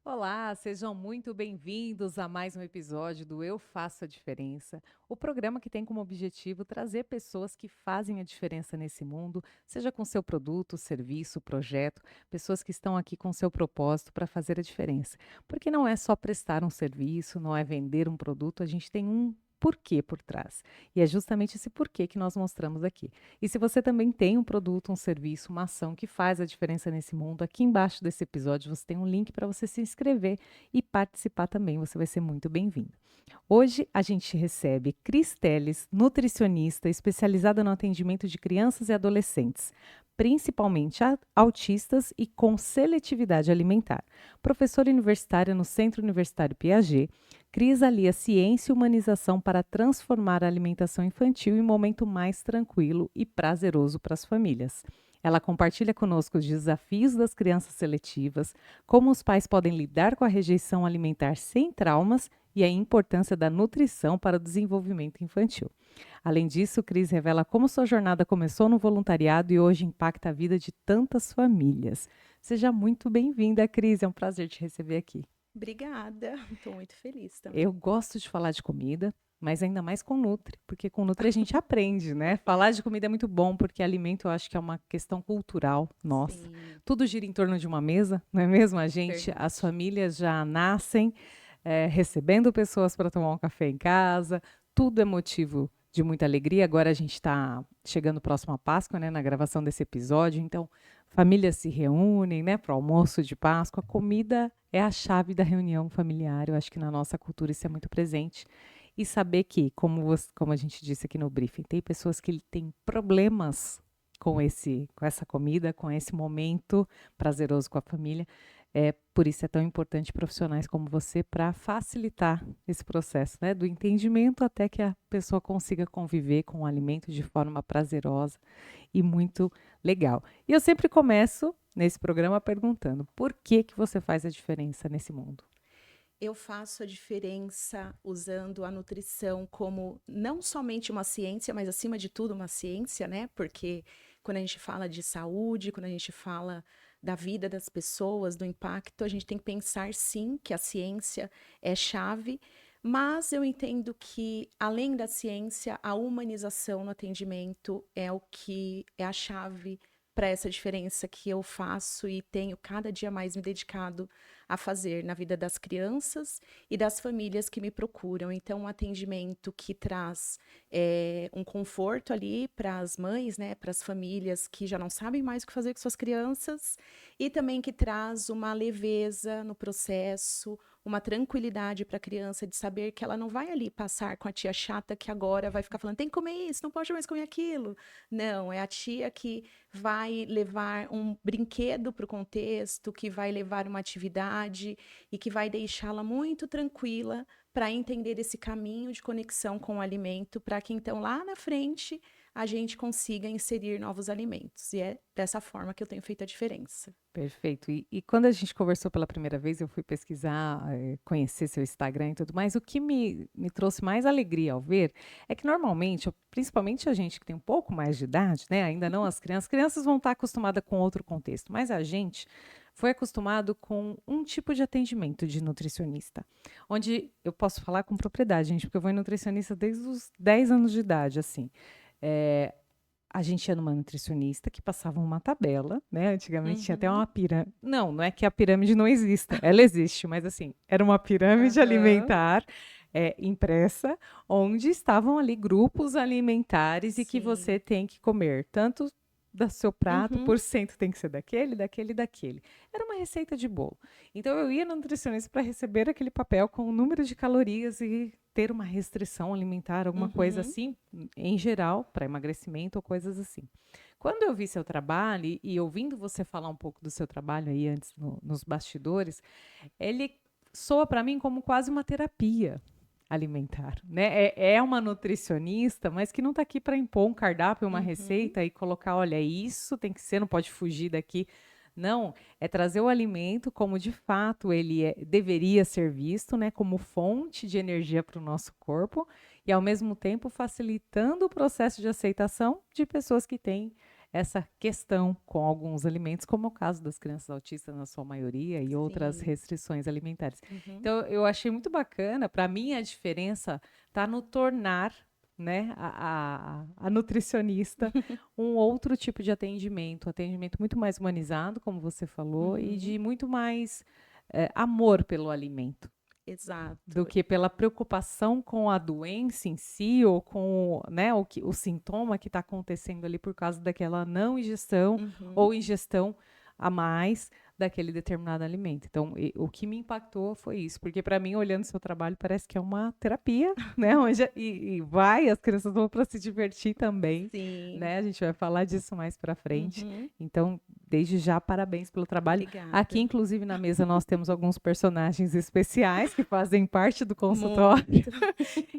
Olá, sejam muito bem-vindos a mais um episódio do Eu Faço a Diferença, o programa que tem como objetivo trazer pessoas que fazem a diferença nesse mundo, seja com seu produto, serviço, projeto, pessoas que estão aqui com seu propósito para fazer a diferença. Porque não é só prestar um serviço, não é vender um produto, a gente tem um porquê por trás. E é justamente esse porquê que nós mostramos aqui. E se você também tem um produto, um serviço, uma ação que faz a diferença nesse mundo, aqui embaixo desse episódio você tem um link para você se inscrever e participar também. Você vai ser muito bem-vindo. Hoje a gente recebe Cris Teles, nutricionista especializada no atendimento de crianças e adolescentes, principalmente autistas e com seletividade alimentar. Professora universitária no Centro Universitário Piaget, Cris alia ciência e humanização para transformar a alimentação infantil em um momento mais tranquilo e prazeroso para as famílias. Ela compartilha conosco os desafios das crianças seletivas, como os pais podem lidar com a rejeição alimentar sem traumas e a importância da nutrição para o desenvolvimento infantil. Além disso, Cris revela como sua jornada começou no voluntariado e hoje impacta a vida de tantas famílias. Seja muito bem-vinda, Cris. É um prazer te receber aqui. Obrigada, estou muito feliz Eu também. gosto de falar de comida, mas ainda mais com Nutri, porque com Nutri a gente aprende, né? Falar de comida é muito bom, porque alimento eu acho que é uma questão cultural nossa. Sim, Tudo gira em torno de uma mesa, não é mesmo? As verdade. famílias já nascem recebendo pessoas para tomar um café em casa, tudo é motivo de muita alegria. Agora a gente está chegando próximo à Páscoa, né? Na gravação desse episódio, então famílias se reúnem, né, para o almoço de Páscoa. A comida é a chave da reunião familiar. Eu acho que na nossa cultura isso é muito presente. E saber que, como a gente disse aqui no briefing, tem pessoas que têm problemas com essa comida, com esse momento prazeroso com a família. Por isso é tão importante profissionais como você para facilitar esse processo, né? Do entendimento até que a pessoa consiga conviver com o alimento de forma prazerosa e muito legal. E eu sempre começo nesse programa perguntando: por que que você faz a diferença nesse mundo? Eu faço a diferença usando a nutrição como não somente uma ciência, mas acima de tudo uma ciência, né? Porque quando a gente fala de saúde, quando a gente fala da vida das pessoas, do impacto, a gente tem que pensar sim que a ciência é chave, mas eu entendo que além da ciência, a humanização no atendimento é o que é a chave para essa diferença que eu faço e tenho cada dia mais me dedicado a fazer na vida das crianças e das famílias que me procuram. Então, um atendimento que traz um conforto ali para as mães, né, para as famílias que já não sabem mais o que fazer com suas crianças, e também que traz uma leveza no processo, uma tranquilidade para a criança de saber que ela não vai ali passar com a tia chata que agora vai ficar falando, tem que comer isso, não pode mais comer aquilo. Não, é a tia que vai levar um brinquedo para o contexto, que vai levar uma atividade e que vai deixá-la muito tranquila para entender esse caminho de conexão com o alimento, para que então lá na frente a gente consiga inserir novos alimentos. E é dessa forma que eu tenho feito a diferença. Perfeito. E quando a gente conversou pela primeira vez, eu fui pesquisar, conhecer seu Instagram e tudo mais. O que me trouxe mais alegria ao ver é que normalmente, principalmente a gente que tem um pouco mais de idade, né? Ainda não as crianças vão estar acostumadas com outro contexto, mas a gente foi acostumado com um tipo de atendimento de nutricionista, onde eu posso falar com propriedade, gente, porque eu vou em nutricionista desde os 10 anos de idade, assim. É, a gente ia numa nutricionista que passava uma tabela, né? Antigamente tinha até Uhum. uma pirâmide. Não, não é que a pirâmide não exista, ela existe, mas assim, era uma pirâmide Aham. alimentar impressa, onde estavam ali grupos alimentares e que você Sim. tem que comer tanto do seu prato, Uhum. por cento tem que ser daquele, daquele, daquele. Era uma receita de bolo. Então eu ia no nutricionista para receber aquele papel com o número de calorias e ter uma restrição alimentar, alguma coisa Uhum. assim, em geral, para emagrecimento ou coisas assim. Quando eu vi seu trabalho e ouvindo você falar um pouco do seu trabalho aí antes nos bastidores, ele soa para mim como quase uma terapia alimentar, né? É uma nutricionista, mas que não está aqui para impor um cardápio, uma Uhum. receita e colocar, olha, isso tem que ser, não pode fugir daqui. Não, é trazer o alimento como de fato deveria ser visto, né, como fonte de energia para o nosso corpo e ao mesmo tempo facilitando o processo de aceitação de pessoas que têm essa questão com alguns alimentos, como é o caso das crianças autistas, na sua maioria, e outras Sim. restrições alimentares. Uhum. Então, eu achei muito bacana. Para mim, a diferença está no tornar, né, a nutricionista um outro tipo de atendimento muito mais humanizado, como você falou, e Uhum. de muito mais amor pelo alimento do Exato. que pela preocupação com a doença em si ou com, né, o sintoma que está acontecendo ali por causa daquela não ingestão Uhum. ou ingestão a mais daquele determinado alimento. Então, o que me impactou foi isso, porque para mim, olhando o seu trabalho, parece que é uma terapia, né? Onde, as crianças vão para se divertir também, Sim. né? A gente vai falar disso mais para frente. Uhum. Então, desde já, parabéns pelo trabalho. Aqui, Obrigada. inclusive, na mesa, nós temos alguns personagens especiais que fazem parte do consultório. Muito.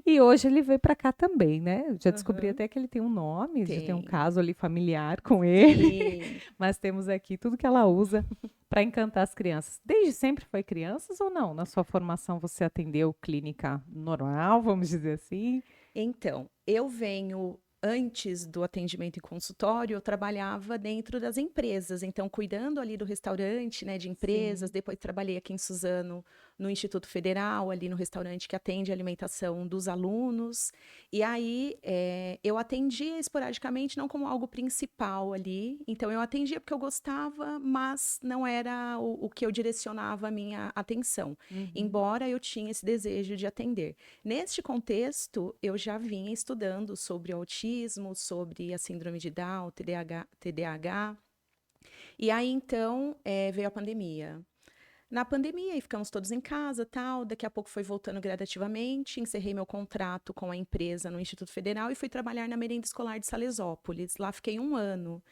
E hoje ele veio para cá também, né? Eu já descobri Aham. até que ele tem um nome, já tem um Tem. caso ali familiar com ele. Sim. Mas temos aqui tudo que ela usa para encantar as crianças. Desde sempre foi crianças ou não? Na sua formação você atendeu clínica normal, vamos dizer assim? Então, eu venho antes do atendimento em consultório, eu trabalhava dentro das empresas, então cuidando ali do restaurante, né, de empresas. Sim. Depois trabalhei aqui em Suzano, no Instituto Federal, ali no restaurante que atende a alimentação dos alunos. E aí eu atendia esporadicamente, não como algo principal ali. Então eu atendia porque eu gostava, mas não era o que eu direcionava a minha atenção, Uhum. embora eu tinha esse desejo de atender. Neste contexto, eu já vinha estudando sobre autismo, sobre a síndrome de Down, TDAH. E aí, então, veio a pandemia. Na pandemia, aí ficamos todos em casa, tal. Daqui a pouco foi voltando gradativamente. Encerrei meu contrato com a empresa no Instituto Federal e fui trabalhar na merenda escolar de Salesópolis. Lá fiquei 1 ano.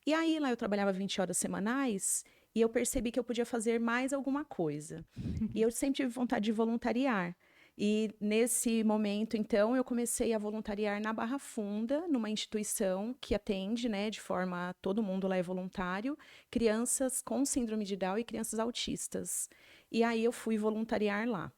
E aí, lá eu trabalhava 20 horas semanais e eu percebi que eu podia fazer mais alguma coisa. E eu sempre tive vontade de voluntariar. E nesse momento, então, eu comecei a voluntariar na Barra Funda, numa instituição que atende, né, de forma, todo mundo lá é voluntário, crianças com síndrome de Down e crianças autistas. E aí eu fui voluntariar lá.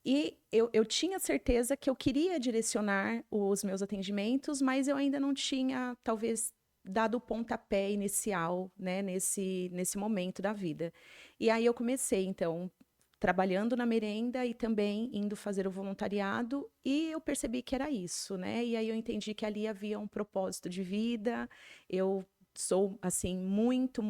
E eu tinha certeza que eu queria direcionar os meus atendimentos, mas eu ainda não tinha, talvez, dado o pontapé inicial, né, nesse momento da vida. E aí eu comecei, então, trabalhando na merenda e também indo fazer o voluntariado, e eu percebi que era isso, né? E aí eu entendi que ali havia um propósito de vida. Eu sou assim muito,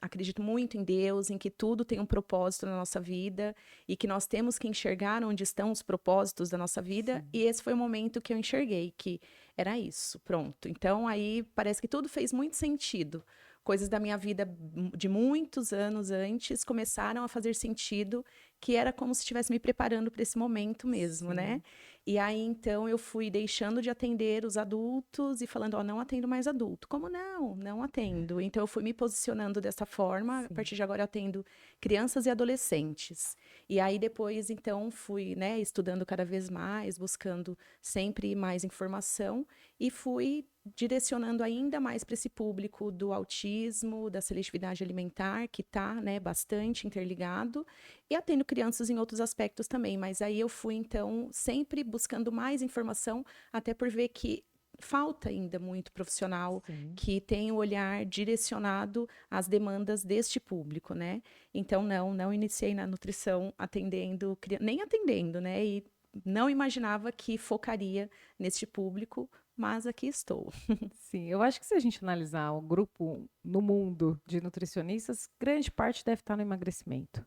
acredito muito em Deus, em que tudo tem um propósito na nossa vida e que nós temos que enxergar onde estão os propósitos da nossa vida, Sim. e esse foi o momento que eu enxerguei que era isso, pronto. Então aí parece que tudo fez muito sentido. Coisas da minha vida de muitos anos antes começaram a fazer sentido, que era como se estivesse me preparando para esse momento mesmo, né? Sim. E aí, então, eu fui deixando de atender os adultos e falando, ó, não atendo mais adulto. Como não? Não atendo. Então, eu fui me posicionando dessa forma. A Sim. partir de agora, eu atendo crianças e adolescentes. E aí, depois, então, fui, né, estudando cada vez mais, buscando sempre mais informação e fui direcionando ainda mais para esse público do autismo, da seletividade alimentar, que está, né, bastante interligado, e atendo crianças em outros aspectos também, mas aí eu fui, então, sempre buscando mais informação, até por ver que falta ainda muito profissional Sim. que tem o olhar direcionado às demandas deste público, né? Então, não iniciei na nutrição atendendo, nem atendendo, né? E não imaginava que focaria neste público, mas aqui estou. Sim, eu acho que se a gente analisar o grupo no mundo de nutricionistas, grande parte deve estar no emagrecimento,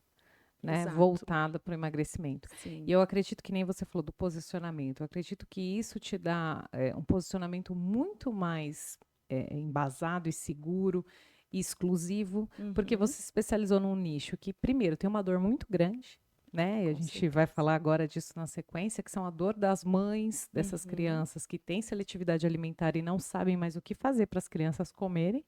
né? Exato. Voltada para o emagrecimento. E Sim. eu acredito que nem você falou do posicionamento. Eu acredito que isso te dá um posicionamento muito mais embasado e seguro e exclusivo, porque Uhum. você se especializou num nicho que, primeiro, tem uma dor muito grande, né? E a Com gente vai certeza. falar agora disso na sequência, que são a dor das mães dessas Uhum. crianças que têm seletividade alimentar e não sabem mais o que fazer para as crianças comerem.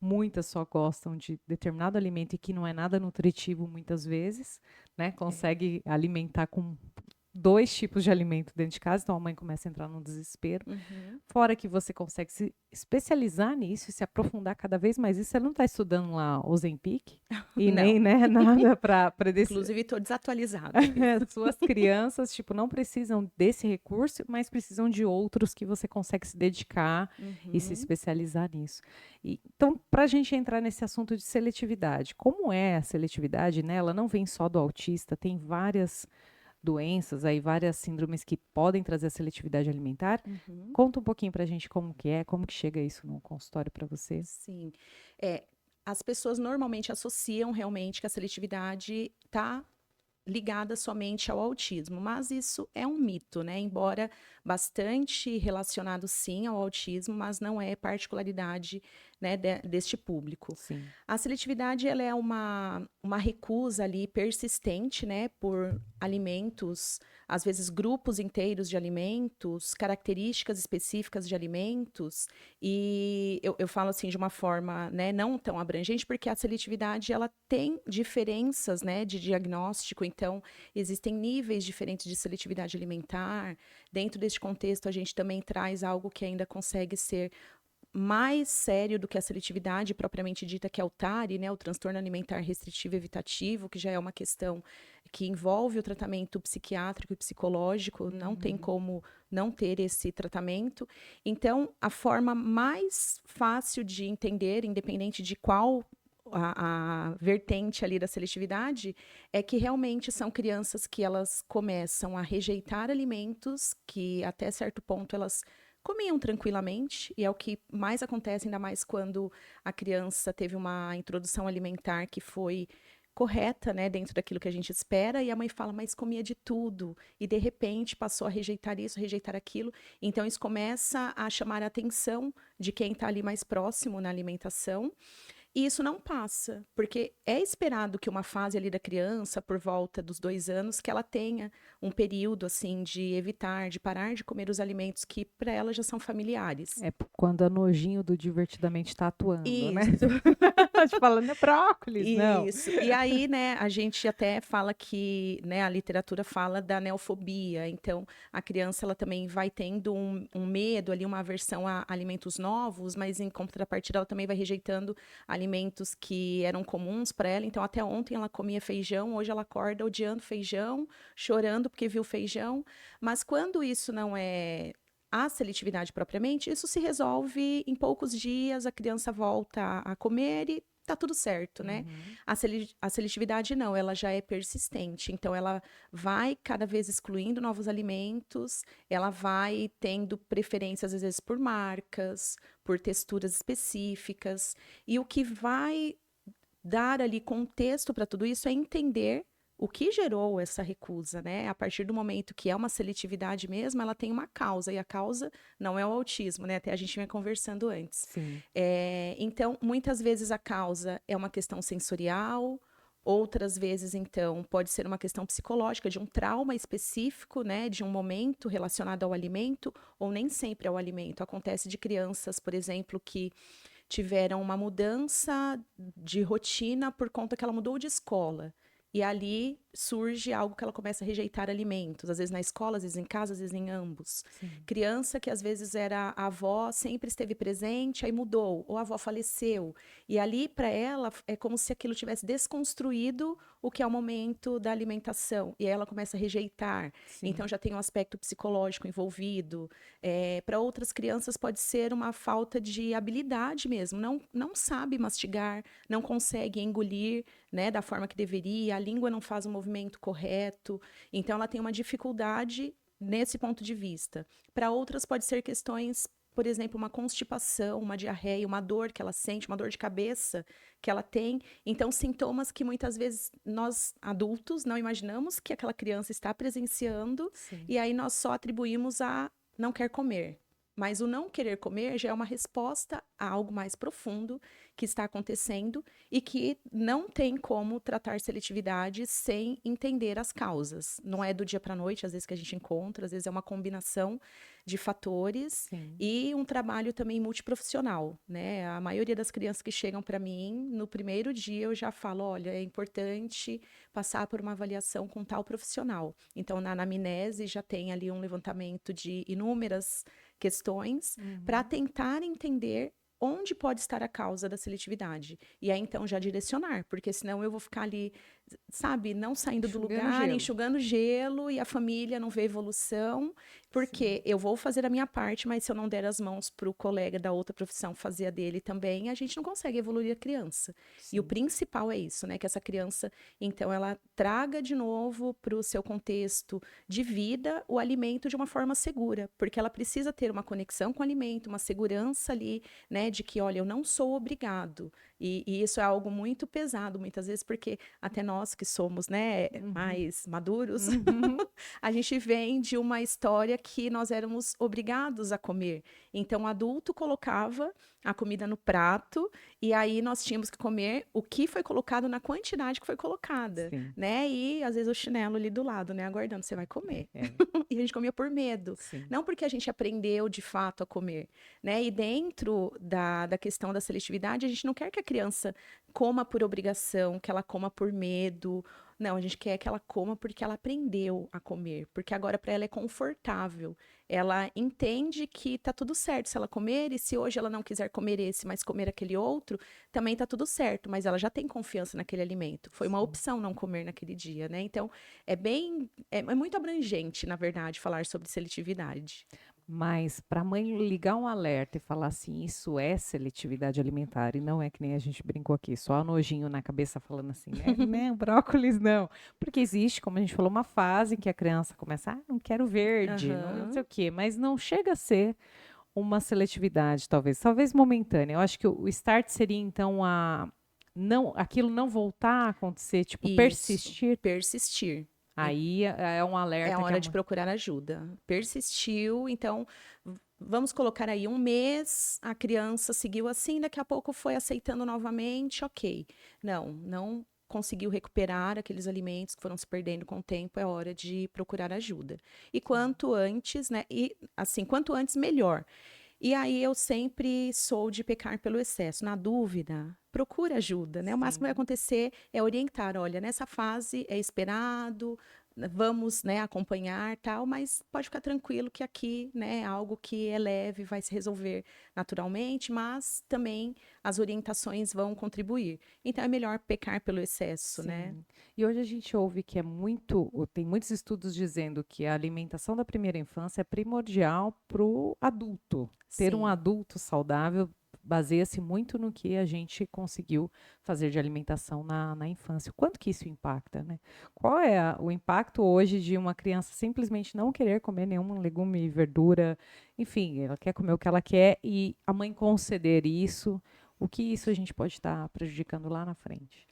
Muitas só gostam de determinado alimento e que não é nada nutritivo muitas vezes, né? É. Consegue alimentar com 2 tipos de alimento dentro de casa, então a mãe começa a entrar num desespero. Uhum. Fora que você consegue se especializar nisso e se aprofundar cada vez mais. Isso você não está estudando lá Ozempic e Não. nem, né, nada para Inclusive, estou desatualizada. suas crianças, tipo, não precisam desse recurso, mas precisam de outros que você consegue se dedicar e se Uhum. especializar nisso. Então, para a gente entrar nesse assunto de seletividade, como é a seletividade, né? Ela não vem só do autista, tem várias doenças, aí várias síndromes que podem trazer a seletividade alimentar. Uhum. Conta um pouquinho para a gente como que é, como que chega isso no consultório para você. Sim. É, as pessoas normalmente associam realmente que a seletividade está ligada somente ao autismo, mas isso é um mito, né? Embora bastante relacionado sim ao autismo, mas não é particularidade, né, deste público. Sim. A seletividade ela é uma recusa ali persistente, né, por alimentos, às vezes grupos inteiros de alimentos, características específicas de alimentos, e eu falo assim de uma forma, né, não tão abrangente, porque a seletividade ela tem diferenças, né, de diagnóstico, então existem níveis diferentes de seletividade alimentar. Dentro deste contexto, a gente também traz algo que ainda consegue ser mais sério do que a seletividade propriamente dita, que é o TARI, né, o transtorno alimentar restritivo evitativo, que já é uma questão que envolve o tratamento psiquiátrico e psicológico, não tem como não ter esse tratamento. Então, a forma mais fácil de entender, independente de qual a vertente ali da seletividade, é que realmente são crianças que elas começam a rejeitar alimentos que até certo ponto elas comiam tranquilamente, e é o que mais acontece, ainda mais quando a criança teve uma introdução alimentar que foi correta, né, dentro daquilo que a gente espera, e a mãe fala, mas comia de tudo, e de repente passou a rejeitar isso, rejeitar aquilo, então isso começa a chamar a atenção de quem está ali mais próximo na alimentação, e isso não passa, porque é esperado que uma fase ali da criança, por volta dos 2 anos, que ela tenha um período assim de evitar, de parar de comer os alimentos que para ela já são familiares. É quando a nojinho do divertidamente está atuando, né? Isso. A gente fala, não é brócolis, não. Isso. E aí, né, a gente até fala que, né, a literatura fala da neofobia. Então, a criança, ela também vai tendo um medo ali, uma aversão a alimentos novos, mas em contrapartida, ela também vai rejeitando alimentos que eram comuns para ela. Então, até ontem ela comia feijão, hoje ela acorda odiando feijão, chorando porque viu feijão. Mas quando isso não é a seletividade propriamente, isso se resolve em poucos dias, a criança volta a comer e tá tudo certo, né? A seletividade não, ela já é persistente, então ela vai cada vez excluindo novos alimentos, ela vai tendo preferências às vezes por marcas, por texturas específicas, e o que vai dar ali contexto para tudo isso é entender o que gerou essa recusa, né? A partir do momento que é uma seletividade mesmo, ela tem uma causa, e a causa não é o autismo, né? Até a gente vinha conversando antes. Sim. Então, muitas vezes a causa é uma questão sensorial, outras vezes, então, pode ser uma questão psicológica, de um trauma específico, né? De um momento relacionado ao alimento, ou nem sempre ao alimento. Acontece de crianças, por exemplo, que tiveram uma mudança de rotina por conta que ela mudou de escola. E ali surge algo que ela começa a rejeitar alimentos, às vezes na escola, às vezes em casa, às vezes em ambos. Sim. Criança que às vezes era a avó, sempre esteve presente, aí mudou, ou a avó faleceu. E ali, para ela, é como se aquilo tivesse desconstruído o que é o momento da alimentação. E aí ela começa a rejeitar. Sim. Então já tem um aspecto psicológico envolvido. Para outras crianças pode ser uma falta de habilidade mesmo, não sabe mastigar, não consegue engolir, né, da forma que deveria, a língua não faz o movimento correto, então ela tem uma dificuldade nesse ponto de vista. Para outras pode ser questões, por exemplo, uma constipação, uma diarreia, uma dor que ela sente, uma dor de cabeça que ela tem. Então, sintomas que muitas vezes nós adultos não imaginamos que aquela criança está presenciando, Sim. e aí nós só atribuímos a não quer comer. Mas o não querer comer já é uma resposta a algo mais profundo que está acontecendo e que não tem como tratar seletividade sem entender as causas. Não é do dia para a noite, às vezes, que a gente encontra, às vezes é uma combinação de fatores Sim. e um trabalho também multiprofissional, né? A maioria das crianças que chegam para mim, no primeiro dia eu já falo, olha, é importante passar por uma avaliação com tal profissional. Então, na anamnese já tem ali um levantamento de inúmeras questões para Uhum. tentar entender onde pode estar a causa da seletividade. E aí, então, já direcionar, porque senão eu vou ficar ali, sabe, não saindo do Enxugando lugar, gelo. enxugando gelo e a família não vê evolução, Sim. porque eu vou fazer a minha parte, mas se eu não der as mãos para o colega da outra profissão fazer a dele também, a gente não consegue evoluir a criança. E o Sim. principal é isso, né? Que essa criança, então, ela traga de novo para o seu contexto de vida o alimento de uma forma segura, porque ela precisa ter uma conexão com o alimento, uma segurança ali, né? De que, olha, eu não sou obrigado. E isso é algo muito pesado, muitas vezes, porque até nós que somos, né, Uhum. mais maduros, Uhum. a gente vem de uma história que nós éramos obrigados a comer. Então, o adulto colocava a comida no prato e aí nós tínhamos que comer o que foi colocado na quantidade que foi colocada, Sim. né? E às vezes o chinelo ali do lado, né, aguardando, você vai comer. É. E a gente comia por medo, Sim. não porque a gente aprendeu de fato a comer, né? E dentro da questão da seletividade, a gente não quer que a criança coma por obrigação, que ela coma por medo. Não, a gente quer que ela coma porque ela aprendeu a comer, porque agora para ela é confortável. Ela entende que tá tudo certo se ela comer, e se hoje ela não quiser comer esse, mas comer aquele outro, também tá tudo certo, mas ela já tem confiança naquele alimento. Foi uma Sim. opção não comer naquele dia, né? Então, é muito abrangente, na verdade, falar sobre seletividade. Mas para a mãe ligar um alerta e falar assim, isso é seletividade alimentar e não é que nem a gente brincou aqui, só nojinho na cabeça falando assim, né? Não, brócolis não. Porque existe, como a gente falou, uma fase em que a criança começa, não quero verde, não sei Aham. o quê, mas não chega a ser uma seletividade, talvez momentânea. Eu acho que o start seria então a não, aquilo não voltar a acontecer, tipo, Isso, persistir. persistir. Aí é um É a alerta que a hora de mãe. procurar ajuda. Persistiu, então vamos colocar aí um mês, a criança seguiu assim, daqui a pouco foi aceitando novamente, ok. Não conseguiu recuperar aqueles alimentos que foram se perdendo com o tempo, é hora de procurar ajuda. E quanto antes, né? E assim, quanto antes, melhor. E aí eu sempre sou de pecar pelo excesso. Na dúvida, procura ajuda, né? O máximo que vai Sim. acontecer é orientar, olha, nessa fase é esperado, vamos, né, acompanhar tal, mas pode ficar tranquilo que aqui, né, é algo que é leve, vai se resolver naturalmente, mas também as orientações vão contribuir. Então é melhor pecar pelo excesso, né? Sim. E hoje a gente ouve que é muito, tem muitos estudos dizendo que a alimentação da primeira infância é primordial para o adulto. Ter um Sim. adulto saudável baseia-se muito no que a gente conseguiu fazer de alimentação na infância. O quanto que isso impacta, né? Qual é o impacto hoje de uma criança simplesmente não querer comer nenhum legume, verdura, enfim, ela quer comer o que ela quer e a mãe conceder isso, o que isso a gente pode estar prejudicando lá na frente?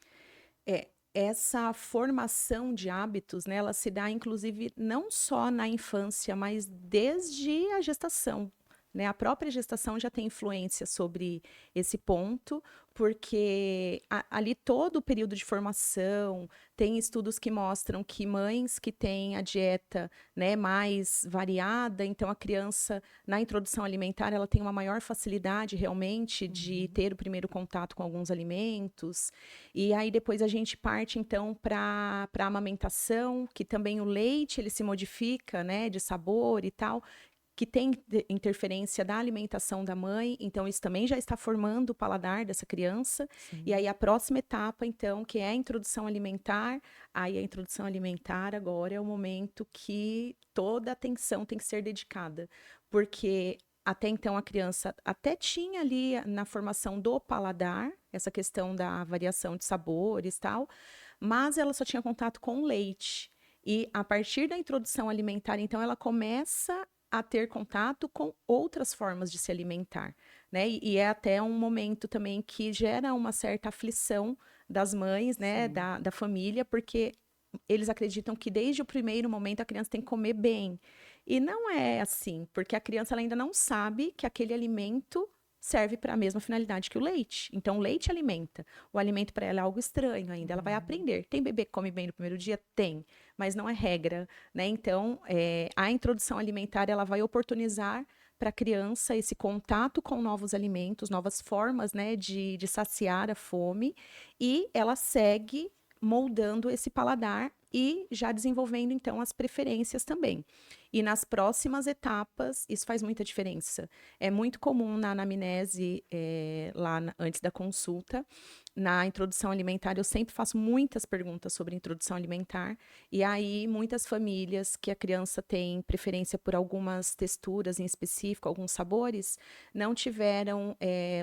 É, essa formação de hábitos, né, ela se dá inclusive não só na infância, mas desde a gestação. Né? A própria gestação já tem influência sobre esse ponto, porque ali todo o período de formação, tem estudos que mostram que mães que têm a dieta, né, mais variada, então a criança na introdução alimentar ela tem uma maior facilidade realmente de Uhum. ter o primeiro contato com alguns alimentos. E aí depois a gente parte então para a amamentação, que também o leite ele se modifica, né, de sabor e tal, que tem interferência da alimentação da mãe, então isso também já está formando o paladar dessa criança. E Sim. aí a próxima etapa, então, que é a introdução alimentar, aí a introdução alimentar agora é o momento que toda a atenção tem que ser dedicada, porque até então a criança até tinha ali na formação do paladar, essa questão da variação de sabores e tal, mas ela só tinha contato com o leite. E a partir da introdução alimentar, então, ela começa a ter contato com outras formas de se alimentar, né? E é até um momento também que gera uma certa aflição das mães, né, Sim. da família, porque eles acreditam que desde o primeiro momento a criança tem que comer bem. E não é assim, porque a criança ela ainda não sabe que aquele alimento serve para a mesma finalidade que o leite. Então, o leite alimenta. O alimento para ela é algo estranho ainda. Ela vai aprender. Tem bebê que come bem no primeiro dia? Tem, mas não é regra, né? Então, a introdução alimentar ela vai oportunizar para a criança esse contato com novos alimentos, novas formas, né, de saciar a fome, e ela segue moldando esse paladar e já desenvolvendo, então, as preferências também. E nas próximas etapas, isso faz muita diferença. É muito comum na anamnese, antes da consulta, na introdução alimentar, eu sempre faço muitas perguntas sobre introdução alimentar, e aí muitas famílias que a criança tem preferência por algumas texturas em específico, alguns sabores, não tiveram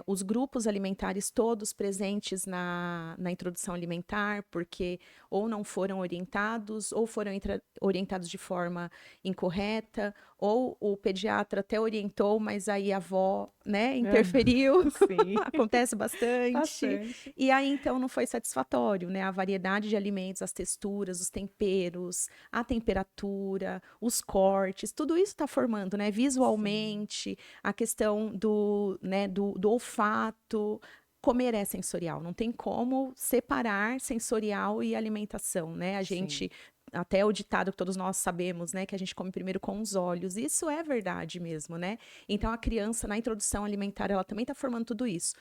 os grupos alimentares todos presentes na introdução alimentar, porque ou não foram orientados, ou foram orientados de forma incorreta, ou o pediatra até orientou, mas aí a avó, né, interferiu. Sim. Acontece bastante. Bastante. E aí, então, não foi satisfatório, né? A variedade de alimentos, as texturas, os temperos, a temperatura, os cortes, tudo isso está formando, né? Visualmente, a questão do olfato. Comer é sensorial, não tem como separar sensorial e alimentação, né? A gente, até o ditado que todos nós sabemos, né? Que a gente come primeiro com os olhos. Isso é verdade mesmo, né? Então, a criança, na introdução alimentar, ela também está formando tudo isso.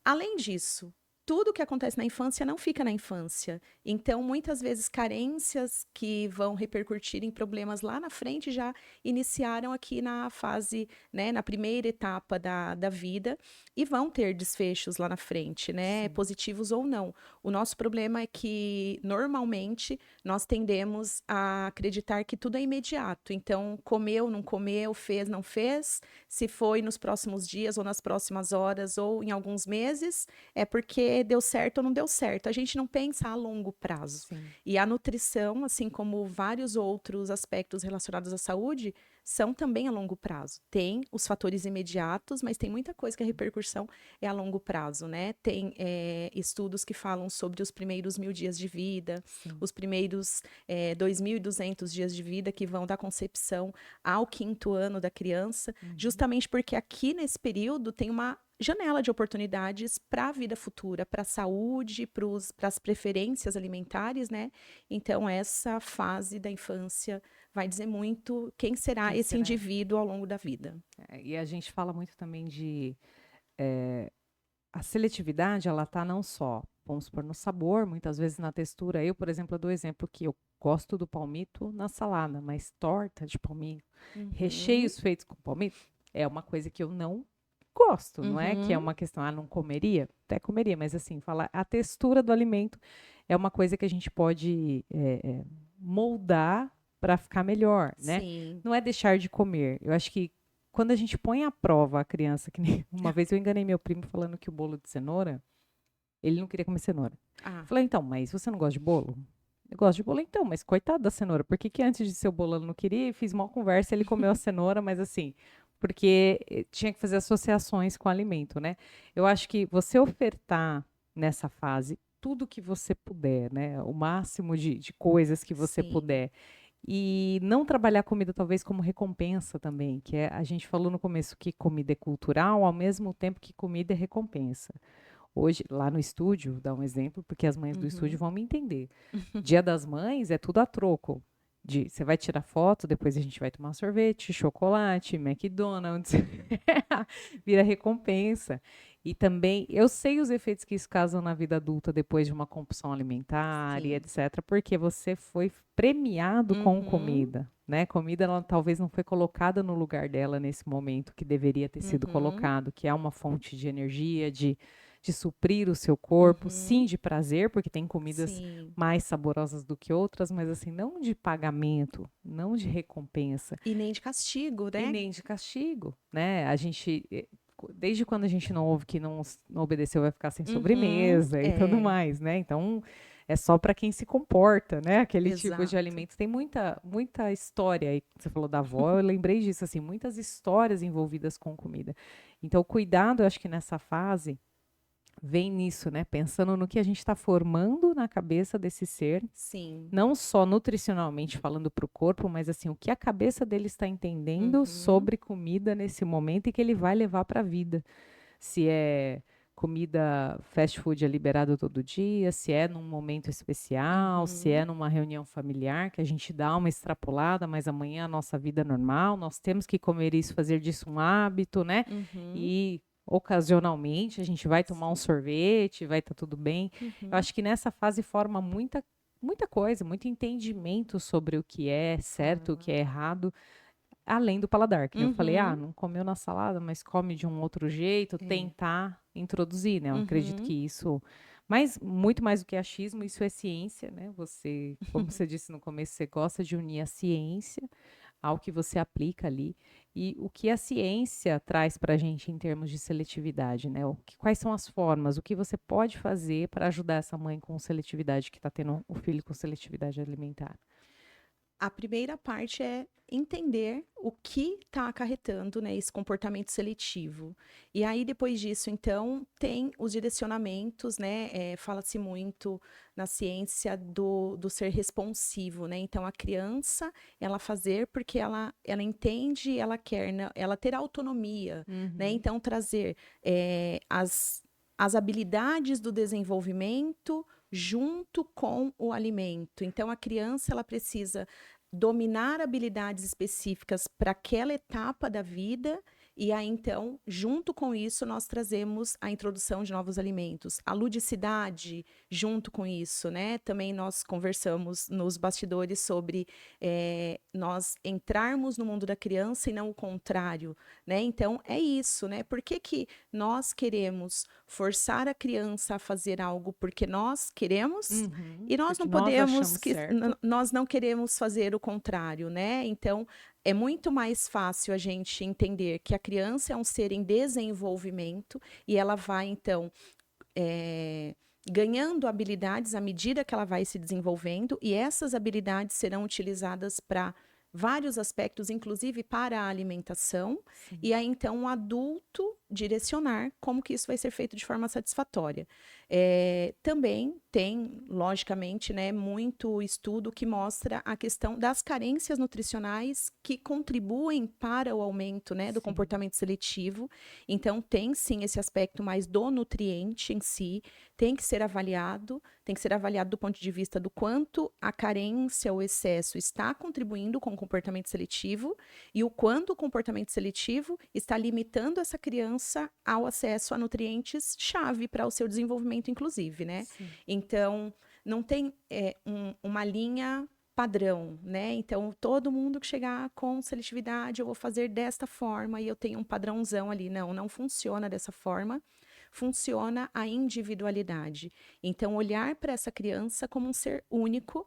Além disso, tudo que acontece na infância não fica na infância. Então, muitas vezes, carências que vão repercutir em problemas lá na frente já iniciaram aqui na fase, né, na primeira etapa da vida e vão ter desfechos lá na frente, né, Sim. positivos ou não. O nosso problema é que, normalmente, nós tendemos a acreditar que tudo é imediato. Então, comeu, não comeu, fez, não fez, se foi nos próximos dias ou nas próximas horas ou em alguns meses, é porque deu certo ou não deu certo. A gente não pensa a longo prazo. Sim. E a nutrição, assim como vários outros aspectos relacionados à saúde, são também a longo prazo. Tem os fatores imediatos, mas tem muita coisa que a repercussão é a longo prazo, né? Tem estudos que falam sobre os primeiros 1.000 dias de vida, os primeiros 2.200 dias de vida que vão da concepção ao 5º ano da criança, justamente porque aqui nesse período tem uma janela de oportunidades para a vida futura, para a saúde, para as preferências alimentares, né? Então, essa fase da infância vai dizer muito quem será esse indivíduo ao longo da vida. E a gente fala muito também de... a seletividade, ela tá não só, vamos supor, no sabor, muitas vezes na textura. Eu, por exemplo, eu dou exemplo que eu gosto do palmito na salada, mas torta de palmito, recheios feitos com palmito, é uma coisa que eu não gosto, não é que é uma questão, não comeria? Até comeria, mas assim, falar a textura do alimento é uma coisa que a gente pode moldar para ficar melhor, né? Sim. Não é deixar de comer. Eu acho que quando a gente põe à prova a criança, que nem uma vez eu enganei meu primo falando que o bolo de cenoura, ele não queria comer cenoura. Falei, então, mas você não gosta de bolo? Eu gosto de bolo, então, mas coitado da cenoura. Por que antes de ser o bolo ele não queria? Fiz mal conversa, ele comeu a cenoura, mas assim, porque tinha que fazer associações com o alimento, né? Eu acho que você ofertar nessa fase tudo que você puder, né? O máximo de coisas que você puder. E não trabalhar comida talvez como recompensa também, que a gente falou no começo que comida é cultural, ao mesmo tempo que comida é recompensa. Hoje, lá no estúdio, vou dar um exemplo, porque as mães do estúdio vão me entender. Dia das Mães é tudo a troco. Você vai tirar foto, depois a gente vai tomar sorvete, chocolate, McDonald's. Vira recompensa. E também, eu sei os efeitos que isso causam na vida adulta depois de uma compulsão alimentar e etc., porque você foi premiado com comida, né? Comida, ela talvez não foi colocada no lugar dela nesse momento que deveria ter sido colocado, que é uma fonte de energia, de suprir o seu corpo, sim, de prazer, porque tem comidas mais saborosas do que outras, mas assim, não de pagamento, não de recompensa. E nem de castigo, né? E nem de castigo, né? A gente, desde quando a gente não ouve que não obedeceu vai ficar sem sobremesa e tudo mais, né? Então, é só para quem se comporta, né? Aquele tipo de alimento. Tem muita história aí. Você falou da avó, eu lembrei disso, assim, muitas histórias envolvidas com comida. Então, o cuidado, eu acho que nessa fase vem nisso, né? Pensando no que a gente está formando na cabeça desse ser. Sim. Não só nutricionalmente falando para o corpo, mas assim, o que a cabeça dele está entendendo sobre comida nesse momento e que ele vai levar para a vida. se é comida fast food é liberado todo dia, se é num momento especial, se é Uhum, numa reunião familiar, que a gente dá uma extrapolada, mas amanhã a nossa vida é normal, nós temos que comer isso, fazer disso um hábito, né? uhum, E ocasionalmente a gente vai tomar um sim, sorvete, vai estar tudo bem. Eu uhum, acho que nessa fase forma muita coisa, muito entendimento sobre o que é certo, o que forma. é errado, além do paladar, que nem eu falei, Uhum, não comeu na salada, mas come de um outro jeito, é, tentar introduzir, né? Eu acredito uhum, que isso, mas muito mais do que achismo, isso é ciência, né? Você, como você disse no começo, você gosta de unir a ciência ao que você aplica ali e o que a ciência traz para a gente em termos de seletividade, né? Quais são as formas, o que você pode fazer para ajudar essa mãe com seletividade que está tendo o filho com seletividade alimentar? a primeira parte é entender o que está acarretando, né, esse comportamento seletivo. E aí, depois disso, então, tem os direcionamentos, né? Fala-se muito na ciência do ser responsivo, né? Então, a criança, ela fazer porque ela entende, ela quer, né, ela ter autonomia, né? Uhum. Então, trazer as habilidades do desenvolvimento junto com o alimento. Então, a criança, ela precisa dominar habilidades específicas para aquela etapa da vida. E aí, então, junto com isso, nós trazemos a introdução de novos alimentos. A ludicidade, junto com isso, né? Também nós conversamos nos bastidores sobre nós entrarmos no mundo da criança e não o contrário, né? Então, é isso, né? Por que que nós queremos forçar a criança a fazer algo porque nós queremos Uhum. e nós não Porque nós podemos, achamos certo. nós não queremos fazer o contrário, né? Então, é muito mais fácil a gente entender que a criança é um ser em desenvolvimento e ela vai, então, é, ganhando habilidades à medida que ela vai se desenvolvendo, e essas habilidades serão utilizadas para vários aspectos, inclusive para a alimentação, Sim. e aí então o adulto direcionar como que isso vai ser feito de forma satisfatória. Também tem, logicamente, né, muito estudo que mostra a questão das carências nutricionais que contribuem para o aumento, né, do Sim. comportamento seletivo. Então, tem sim esse aspecto mais do nutriente em si, tem que ser avaliado do ponto de vista do quanto a carência ou excesso está contribuindo com o comportamento seletivo e o quanto o comportamento seletivo está limitando essa criança ao acesso a nutrientes-chave para o seu desenvolvimento, inclusive, né? Sim. Então, não tem uma linha padrão, né? Então, todo mundo que chegar com seletividade, eu vou fazer desta forma e eu tenho um padrãozão ali. Não, não funciona dessa forma. Funciona a individualidade. Então, olhar para essa criança como um ser único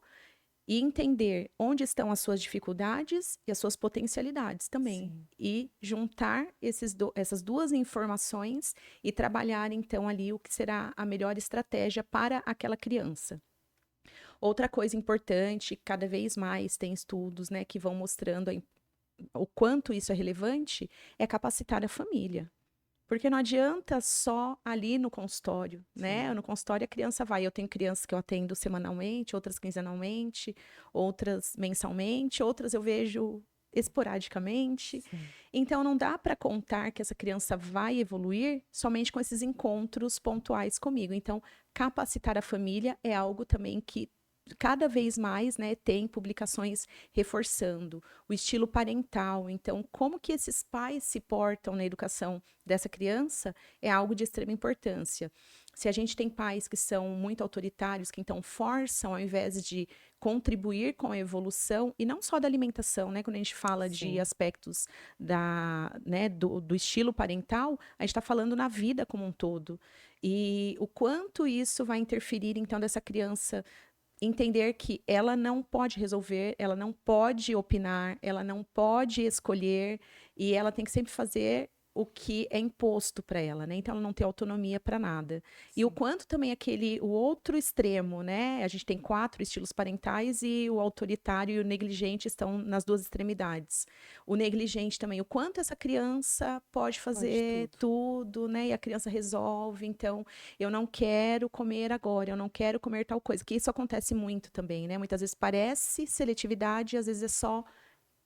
e entender onde estão as suas dificuldades e as suas potencialidades também. Sim. E juntar essas duas informações e trabalhar, então, ali o que será a melhor estratégia para aquela criança. Outra coisa importante, cada vez mais tem estudos, né, que vão mostrando o quanto isso é relevante, é capacitar a família. Porque não adianta só ali no consultório, né? Sim. No consultório a criança vai. Eu tenho crianças que eu atendo semanalmente, outras quinzenalmente, outras mensalmente, outras eu vejo esporadicamente. Sim. Então não dá para contar que essa criança vai evoluir somente com esses encontros pontuais comigo. Então, capacitar a família é algo também que cada vez mais, né, tem publicações reforçando o estilo parental. Então, como que esses pais se portam na educação dessa criança é algo de extrema importância. Se a gente tem pais que são muito autoritários, que então forçam ao invés de contribuir com a evolução, e não só da alimentação, né? Quando a gente fala de Sim. aspectos né, do estilo parental, a gente está falando na vida como um todo. E o quanto isso vai interferir, então, dessa criança entender que ela não pode resolver, ela não pode opinar, ela não pode escolher e ela tem que sempre fazer o que é imposto para ela, né? Então ela não tem autonomia para nada. E o Sim. quanto também o outro extremo, né? A gente tem 4 estilos parentais e o autoritário e o negligente estão nas duas extremidades. O negligente também, o quanto essa criança pode Pode fazer tudo. tudo, né? E a criança resolve, então eu não quero comer agora, eu não quero comer tal coisa, que isso acontece muito também, né? Muitas vezes parece seletividade, às vezes é só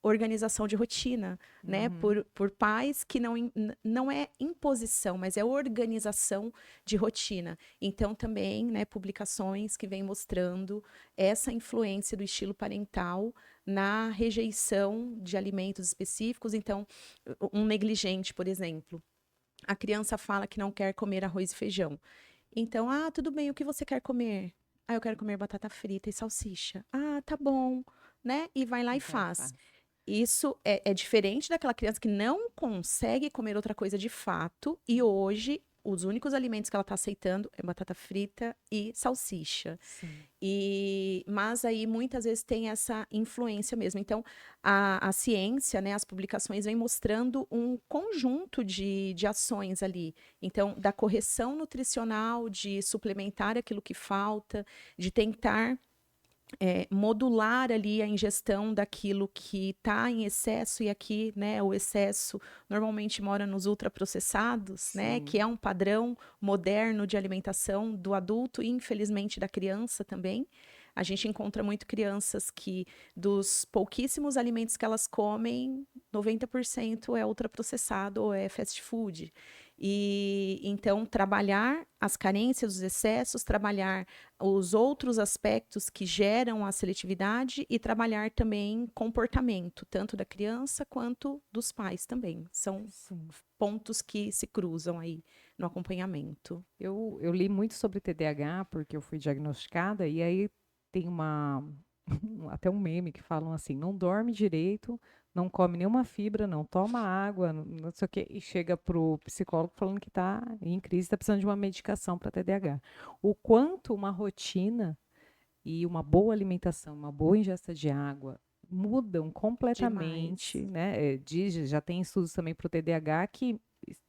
organização de rotina, né? Por pais que não é imposição, mas é organização de rotina. Então, também, né, publicações que vêm mostrando essa influência do estilo parental na rejeição de alimentos específicos. Então, um negligente, por exemplo, a criança fala que não quer comer arroz e feijão. Então, tudo bem, o que você quer comer? Eu quero comer batata frita e salsicha. Tá bom, né? E vai lá e Então, faz. Isso é diferente daquela criança que não consegue comer outra coisa de fato, e hoje os únicos alimentos que ela está aceitando é batata frita e salsicha. Sim. Mas aí muitas vezes tem essa influência mesmo. Então, a ciência, né, as publicações vêm mostrando um conjunto de ações ali. Então, da correção nutricional, de suplementar aquilo que falta, de tentar modular ali a ingestão daquilo que está em excesso, e aqui, né, o excesso normalmente mora nos ultraprocessados, né, que é um padrão moderno de alimentação do adulto e, infelizmente, da criança também. A gente encontra muito crianças que, dos pouquíssimos alimentos que elas comem, 90% é ultraprocessado ou é fast food. E então trabalhar as carências, os excessos, trabalhar os outros aspectos que geram a seletividade e trabalhar também comportamento, tanto da criança quanto dos pais também. São pontos que se cruzam aí no acompanhamento. Eu li muito sobre TDAH porque eu fui diagnosticada, e aí tem até um meme que falam assim: não dorme direito, não come nenhuma fibra, não toma água, não sei o quê, e chega pro psicólogo falando que está em crise, está precisando de uma medicação para TDAH. O quanto uma rotina e uma boa alimentação, uma boa ingesta de água mudam completamente, né? Já tem estudos também para o TDAH que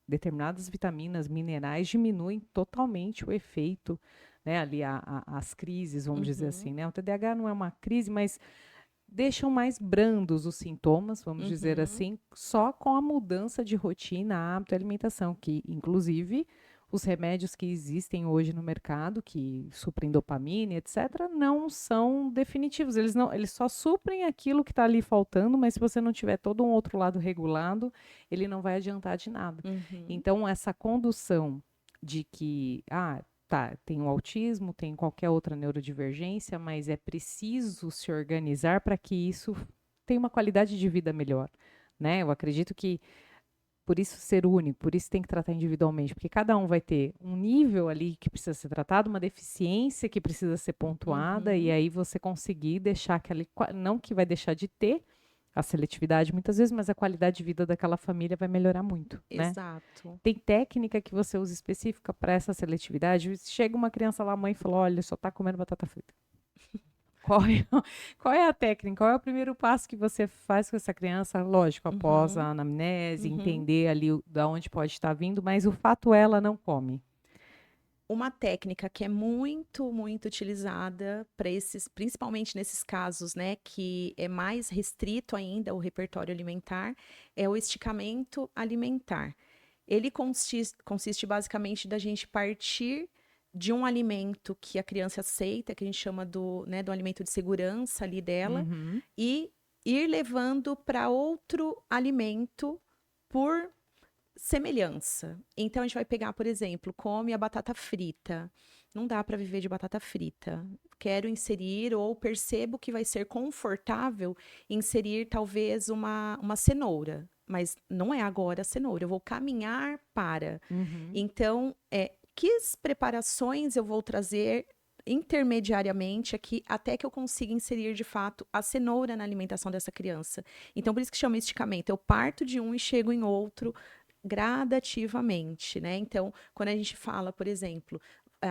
determinadas vitaminas, minerais diminuem totalmente o efeito, né? Ali as crises, vamos dizer assim, né? O TDAH não é uma crise, mas deixam mais brandos os sintomas, vamos dizer assim, só com a mudança de rotina, hábito e alimentação, que inclusive os remédios que existem hoje no mercado, que suprem dopamina, etc., não são definitivos. Eles só suprem aquilo que está ali faltando, mas se você não tiver todo um outro lado regulado, ele não vai adiantar de nada. Então, essa condução de que, tá, tem o autismo, tem qualquer outra neurodivergência, mas é preciso se organizar para que isso tenha uma qualidade de vida melhor, né? Eu acredito que por isso ser único, por isso tem que tratar individualmente, porque cada um vai ter um nível ali que precisa ser tratado, uma deficiência que precisa ser pontuada, e aí você conseguir deixar aquela, não que vai deixar de ter a seletividade muitas vezes, mas a qualidade de vida daquela família vai melhorar muito, né? Exato. Tem técnica que você usa específica para essa seletividade? Chega uma criança lá, a mãe fala: olha, só está comendo batata frita. Qual é a técnica? Qual é o primeiro passo que você faz com essa criança? Lógico, após a anamnese, entender ali da onde pode estar vindo, mas o fato é, ela não come. Uma técnica que é muito, muito utilizada para principalmente nesses casos, né, que é mais restrito ainda o repertório alimentar, é o esticamento alimentar. Ele consiste basicamente da gente partir de um alimento que a criança aceita, que a gente chama do alimento de segurança ali dela, e ir levando para outro alimento por semelhança. Então a gente vai pegar, por exemplo, come a batata frita. Não dá para viver de batata frita. Quero inserir, ou percebo que vai ser confortável inserir talvez uma cenoura, mas não é agora a cenoura, eu vou caminhar para. Então, que preparações eu vou trazer intermediariamente aqui até que eu consiga inserir de fato a cenoura na alimentação dessa criança. Então, por isso que chama esticamento. Eu parto de um e chego em outro gradativamente, né? Então, quando a gente fala, por exemplo,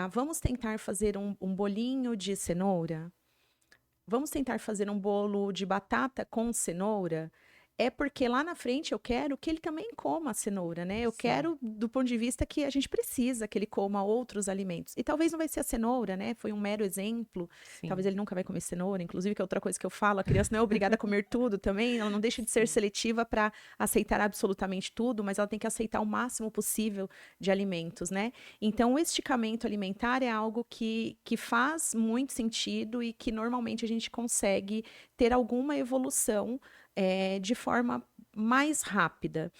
vamos tentar fazer um bolinho de cenoura, vamos tentar fazer um bolo de batata com cenoura, é porque lá na frente eu quero que ele também coma a cenoura, né? Eu quero, do ponto de vista que a gente precisa que ele coma outros alimentos. E talvez não vai ser a cenoura, né? Foi um mero exemplo. Talvez ele nunca vai comer cenoura, inclusive, que é outra coisa que eu falo, a criança não é obrigada a comer tudo também, ela não deixa de ser seletiva para aceitar absolutamente tudo, mas ela tem que aceitar o máximo possível de alimentos, né? Então, o esticamento alimentar é algo que faz muito sentido e que normalmente a gente consegue ter alguma evolução de forma mais rápida.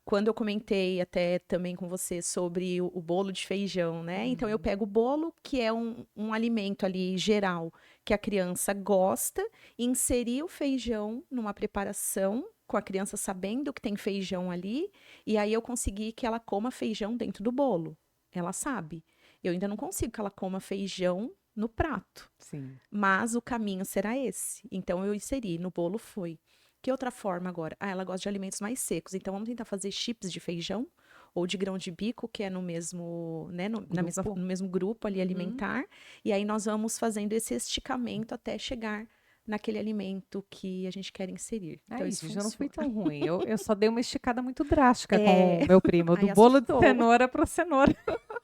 Quando eu comentei até também com você sobre o bolo de feijão, né? Então, eu pego o bolo, que é um alimento ali geral, que a criança gosta, e inserir o feijão numa preparação, com a criança sabendo que tem feijão ali, e aí eu consegui que ela coma feijão dentro do bolo. Ela sabe. Eu ainda não consigo que ela coma feijão no prato, Sim. mas o caminho será esse. Então, eu inseri, no bolo foi. Que outra forma agora? Ela gosta de alimentos mais secos. Então, vamos tentar fazer chips de feijão ou de grão de bico, que é no mesmo, né, Grupo. no mesmo grupo ali Uhum. alimentar. E aí, nós vamos fazendo esse esticamento até chegar naquele alimento que a gente quer inserir. Então, Aí, isso já não foi funciona. tão ruim. Eu só dei uma esticada muito drástica com É, o meu primo, do aí bolo de assustou. cenoura para cenoura.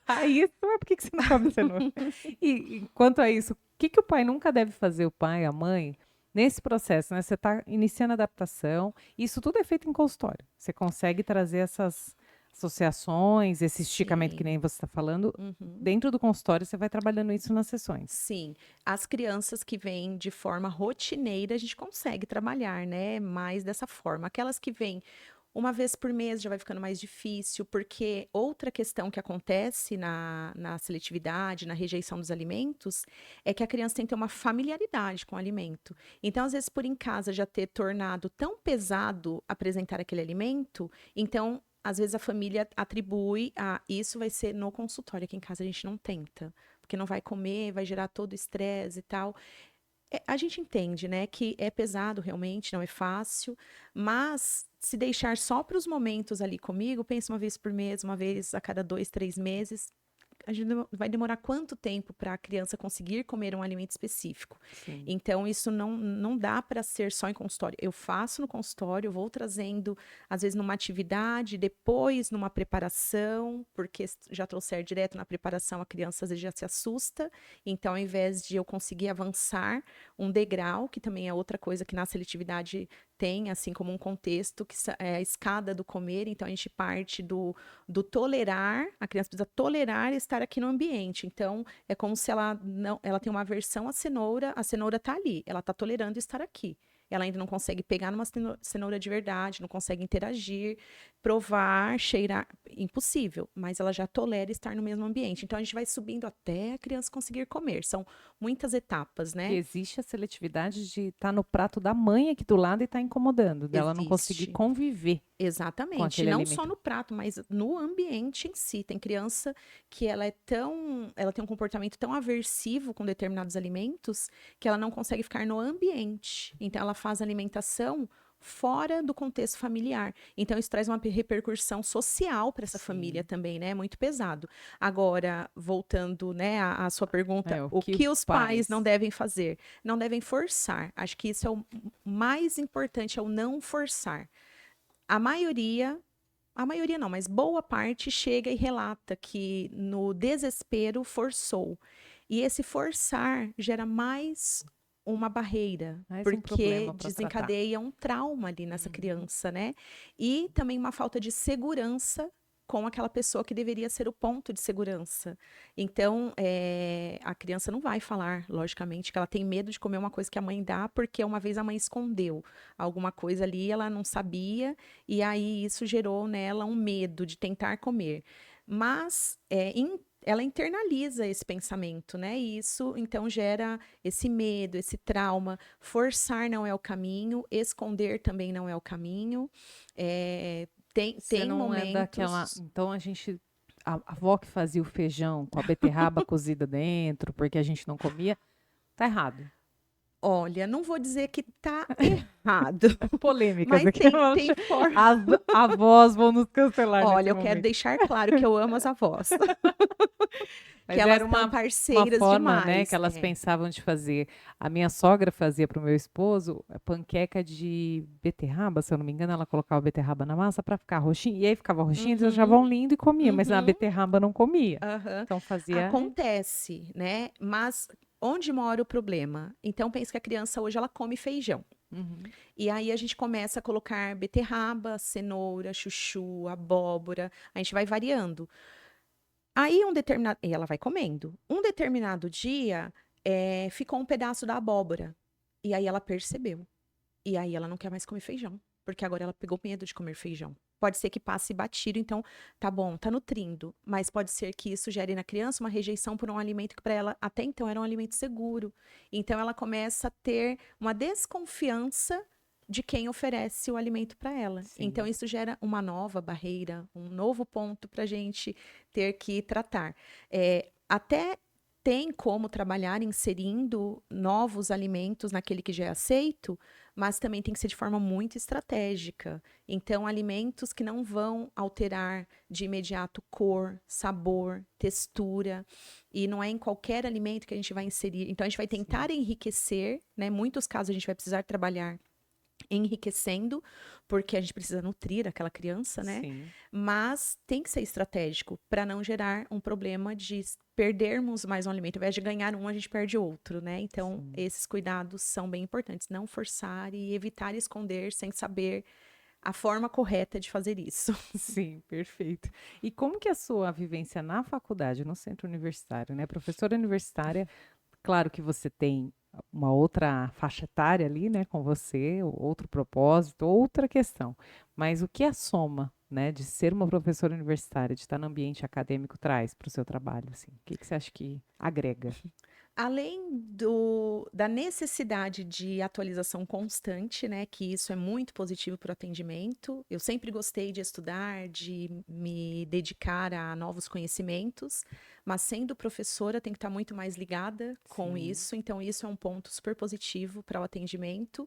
Aí, mas por que que você não come cenoura? E quanto a isso, o que que o pai nunca deve fazer, o pai, a mãe, nesse processo, né? Você está iniciando a adaptação, isso tudo é feito em consultório. Você consegue trazer essas associações, esse esticamento que Sim. nem você está falando, Uhum. dentro do consultório você vai trabalhando isso nas sessões. Sim, as crianças que vêm de forma rotineira, a gente consegue trabalhar, né? Mais dessa forma. Aquelas que vêm uma vez por mês já vai ficando mais difícil, porque outra questão que acontece na seletividade, na rejeição dos alimentos, é que a criança tem que ter uma familiaridade com o alimento. Então, às vezes, por em casa já ter tornado tão pesado apresentar aquele alimento, então, às vezes, a família atribui a isso vai ser no consultório, aqui em casa a gente não tenta, porque não vai comer, vai gerar todo o estresse e tal. A gente entende, né, que é pesado realmente, não é fácil, mas se deixar só para os momentos ali comigo, pensa uma vez por mês, uma vez a cada 2, 3 meses, a gente vai demorar quanto tempo para a criança conseguir comer um alimento específico? Sim. Então, isso não dá para ser só em consultório. Eu faço no consultório, vou trazendo, às vezes, numa atividade, depois numa preparação, porque já trouxer direto na preparação, a criança às vezes já se assusta. Então, ao invés de eu conseguir avançar um degrau, que também é outra coisa que na seletividade tem, assim como um contexto, que é a escada do comer. Então, a gente parte do tolerar, a criança precisa tolerar estar aqui no ambiente. Então, é como se ela tem uma aversão à cenoura, a cenoura está ali, ela está tolerando estar aqui. Ela ainda não consegue pegar numa cenoura de verdade, não consegue interagir, provar, cheirar, impossível, mas ela já tolera estar no mesmo ambiente. Então, a gente vai subindo até a criança conseguir comer. São muitas etapas, Que né? existe a seletividade de estar no prato da mãe aqui do lado e estar incomodando, dela não conseguir Existe. conviver com Exatamente, aquele não só alimento. no prato, mas no ambiente em si. Tem criança que ela tem um comportamento tão aversivo com determinados alimentos que ela não consegue ficar no ambiente. Então ela faz alimentação fora do contexto familiar. Então isso traz uma repercussão social para essa família Sim. também, né? Muito pesado. Agora, voltando, né, à sua pergunta, O o que que os pais não pais. devem fazer? Não devem forçar. Acho que isso é o mais importante, é o não forçar. A maioria não, mas boa parte chega e relata que no desespero forçou. E esse forçar gera mais uma barreira, Mais um porque problema para tratar. desencadeia um trauma ali nessa Uhum. criança, né? E também uma falta de segurança com aquela pessoa que deveria ser o ponto de segurança. Então, a criança não vai falar, logicamente, que ela tem medo de comer uma coisa que a mãe dá, porque uma vez a mãe escondeu alguma coisa ali, ela não sabia, e aí isso gerou nela um medo de tentar comer. Mas ela internaliza esse pensamento, né? E isso então gera esse medo, esse trauma. Forçar não é o caminho, esconder também não é o caminho. Você Tem não é daquela. momentos. Então a gente. A avó que fazia o feijão com a beterraba cozida dentro, porque a gente não comia, tá errado. Olha, não vou dizer que tá errado, Polêmicas mas aqui. tem forma. As avós vão nos cancelar Olha, nesse eu quero momento. deixar claro que eu amo as avós. Que Mas elas era são uma parceiras forma, né, que demais. elas pensavam de fazer. A minha sogra fazia para o meu esposo panqueca de beterraba, se eu não me engano, ela colocava beterraba na massa para ficar roxinha. E aí ficava roxinha, eles Uhum, achavam lindo e comia, mas a uhum, beterraba não comia. aham. Então fazia. Acontece, né? Mas onde mora o problema? Então, pensa que a criança hoje ela come feijão. Uhum. E aí a gente começa a colocar beterraba, cenoura, chuchu, abóbora. A gente vai variando. Aí um determinado. E ela vai comendo. Um determinado dia ficou um pedaço da abóbora. E aí ela percebeu. E aí ela não quer mais comer feijão, porque agora ela pegou medo de comer feijão. Pode ser que passe batido, então tá bom, tá nutrindo, mas pode ser que isso gere na criança uma rejeição por um alimento que para ela até então era um alimento seguro. Então ela começa a ter uma desconfiança de quem oferece o alimento para ela. Então Sim. isso gera uma nova barreira, um novo ponto para a gente ter que tratar. Até tem como trabalhar inserindo novos alimentos naquele que já é aceito, mas também tem que ser de forma muito estratégica. Então, alimentos que não vão alterar de imediato cor, sabor, textura, e não é em qualquer alimento que a gente vai inserir. Então, a gente vai tentar Sim. enriquecer, né? Em muitos casos, a gente vai precisar trabalhar enriquecendo, porque a gente precisa nutrir aquela criança, né? Sim. Mas tem que ser estratégico para não gerar um problema de perdermos mais um alimento. Ao invés de ganhar um, a gente perde outro, né? Então, Sim. esses cuidados são bem importantes. Não forçar e evitar esconder sem saber a forma correta de fazer isso. Sim, perfeito. E como que é a sua vivência na faculdade, no centro universitário, né? Professora universitária, claro que você tem uma outra faixa etária ali, né, com você, outro propósito, outra questão. Mas o que a soma, né, de ser uma professora universitária, de estar no ambiente acadêmico traz para o seu trabalho, assim? O que que você acha que agrega? Além da necessidade de atualização constante, né, que isso é muito positivo para o atendimento. Eu sempre gostei de estudar, de me dedicar a novos conhecimentos, mas sendo professora, tem que estar muito mais ligada com Sim, isso. Então, isso é um ponto super positivo para o atendimento.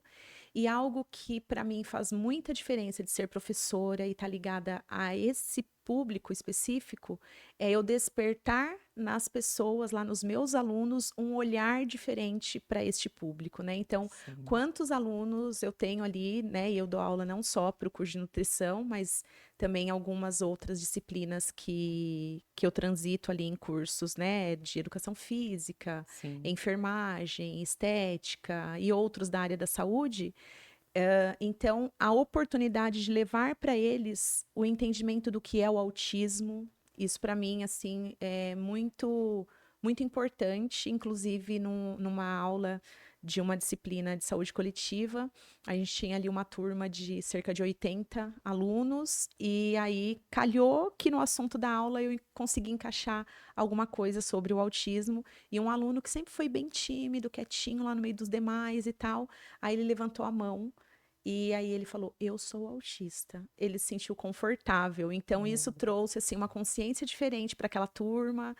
E algo que para mim faz muita diferença de ser professora e estar ligada a esse público específico é eu despertar nas pessoas, lá nos meus alunos, um olhar diferente para este público, né? Então, sim, quantos alunos eu tenho ali, né? E eu dou aula não só para o curso de nutrição, mas também algumas outras disciplinas que eu transito ali em cursos, né? De educação física, sim, enfermagem, estética e outros da área da saúde. Então, a oportunidade de levar para eles o entendimento do que é o autismo, isso para mim assim é muito importante, inclusive numa aula de uma disciplina de saúde coletiva, a gente tinha ali uma turma de cerca de 80 alunos e aí calhou que no assunto da aula eu consegui encaixar alguma coisa sobre o autismo e um aluno que sempre foi bem tímido, quietinho lá no meio dos demais e tal, aí ele levantou a mão e aí ele falou: "Eu sou autista". Ele se sentiu confortável. Então isso olha, trouxe assim uma consciência diferente para aquela turma,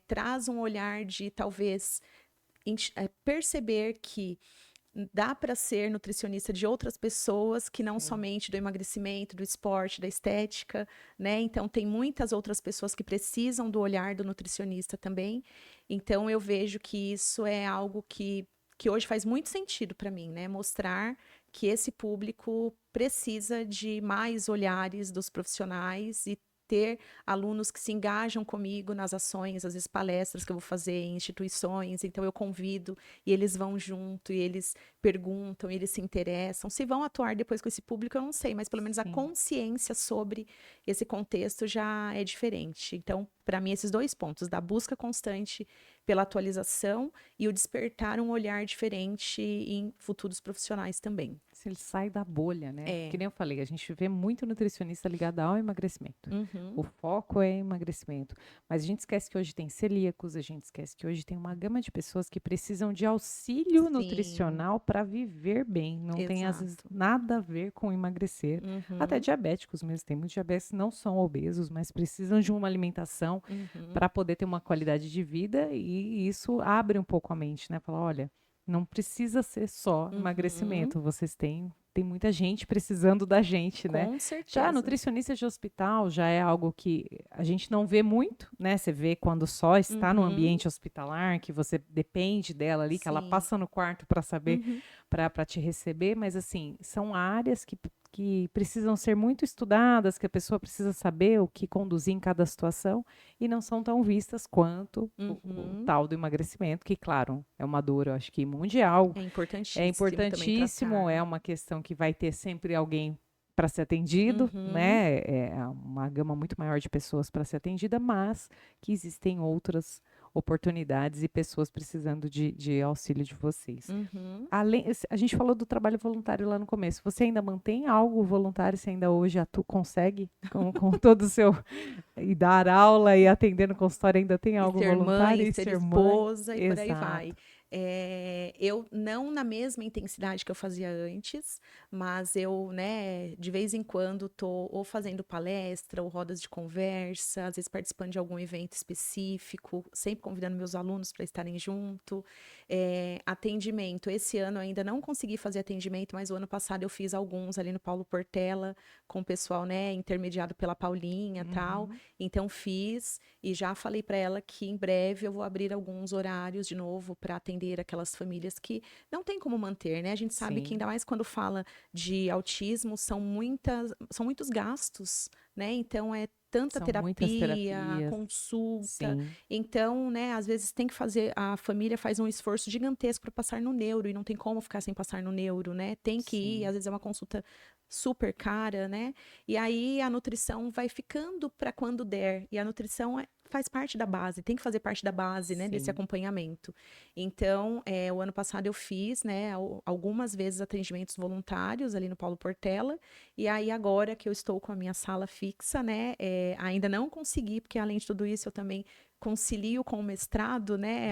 traz um olhar de talvez perceber que dá para ser nutricionista de outras pessoas que não sim, somente do emagrecimento, do esporte, da estética, né? Então tem muitas outras pessoas que precisam do olhar do nutricionista também. Então eu vejo que isso é algo que hoje faz muito sentido para mim, né? Mostrar que esse público precisa de mais olhares dos profissionais e ter alunos que se engajam comigo nas ações, às vezes palestras que eu vou fazer em instituições, então eu convido e eles vão junto e eles perguntam, e eles se interessam. Se vão atuar depois com esse público, eu não sei, mas pelo menos a sim. consciência sobre esse contexto já é diferente. Então, para mim, esses dois pontos, da busca constante pela atualização e o despertar um olhar diferente em futuros profissionais também. Se ele sai da bolha, né? Que É. nem eu falei, a gente vê muito nutricionista ligado ao emagrecimento. Uhum. O foco é emagrecimento. Mas a gente esquece que hoje tem celíacos, a gente esquece que hoje tem uma gama de pessoas que precisam de auxílio Sim, nutricional para viver bem. Não tem, às vezes, exato. nada a ver com emagrecer. Até Uhum. diabéticos mesmo. Tem muitos diabéticos que não são obesos, mas precisam de uma alimentação Uhum. para poder ter uma qualidade de vida. E isso abre um pouco a mente, né? Fala, olha, não precisa ser só Uhum. emagrecimento. Vocês tem muita gente precisando da gente, né? Com Já certeza. nutricionista de hospital já é algo que a gente não vê muito, né? Você vê quando só está no Uhum. ambiente hospitalar, que você depende dela ali, que ela Sim. passa no quarto para saber, Uhum. para te receber, mas assim, são áreas que precisam ser muito estudadas, que a pessoa precisa saber o que conduzir em cada situação e não são tão vistas quanto o Uhum. tal do emagrecimento, que, claro, é uma dor, eu acho que mundial, É é importantíssimo também importantíssimo, tratar. é uma questão que vai ter sempre alguém para ser atendido, Uhum. né? É uma gama muito maior de pessoas para ser atendida, mas que existem oportunidades e pessoas precisando de auxílio de vocês. Uhum. A gente falou do trabalho voluntário lá no começo. Você ainda mantém algo voluntário? Você ainda hoje consegue, com todo o seu... E dar aula e atender no consultório, ainda tem E algo ser mãe, voluntário? e E ser ser mãe? esposa, e por aí vai. Exato. Eu não na mesma intensidade que eu fazia antes, mas eu, né, de vez em quando tô ou fazendo palestra, ou rodas de conversa, às vezes participando de algum evento específico, sempre convidando meus alunos para estarem junto. Atendimento, esse ano eu ainda não consegui fazer atendimento, mas o ano passado eu fiz alguns ali no Paulo Portela, com o pessoal, né, intermediado pela Paulinha, tal. Uhum. Então fiz e já falei para ela que em breve eu vou abrir alguns horários de novo para atender aquelas famílias que não tem como manter, né? A gente sabe que Sim, ainda mais quando fala de autismo, são muitos gastos, né? Então é tanta são muitas terapia, terapias. consulta. Sim, Então, né, às vezes tem que fazer, a família faz um esforço gigantesco para passar no neuro e não tem como ficar sem passar no neuro, né? Tem que ir, sim, às vezes é uma consulta super cara, né? E aí a nutrição vai ficando para quando der. E a nutrição faz parte da base, tem que fazer parte da base, né, desse sim. acompanhamento. Então, o ano passado eu fiz, né, algumas vezes atendimentos voluntários ali no Paulo Portela. E aí agora que eu estou com a minha sala fixa, né, ainda não consegui, porque além de tudo isso eu também concilio com o mestrado, né,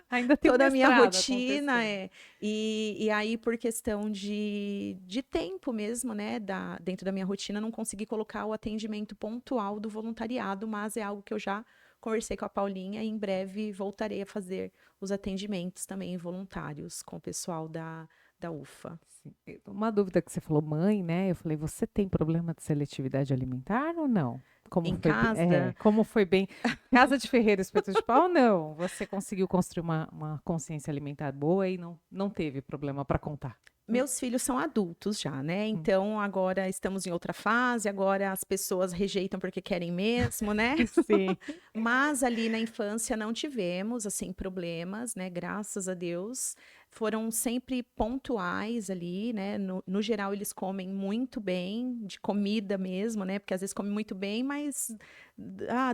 Ainda tem um toda a minha mestrado rotina. acontecendo. E aí, por questão de tempo mesmo, né, dentro da minha rotina, não consegui colocar o atendimento pontual do voluntariado, mas é algo que eu já conversei com a Paulinha e em breve voltarei a fazer os atendimentos também voluntários com o pessoal da UFA. Sim. Uma dúvida que você falou, mãe, né? Eu falei, você tem problema de seletividade alimentar ou não? Em casa, Como foi bem. Casa de Ferreira, espeto de pau, não. Você conseguiu construir uma consciência alimentar boa e não teve problema para contar. meus filhos são adultos já, né? Hum. Então agora estamos em outra fase, agora as pessoas rejeitam porque querem mesmo, né? Sim. Mas ali na infância não tivemos, assim, problemas, né? Graças a Deus. Foram sempre pontuais ali, né? No geral, eles comem muito bem, de comida mesmo, né? Porque às vezes comem muito bem, mas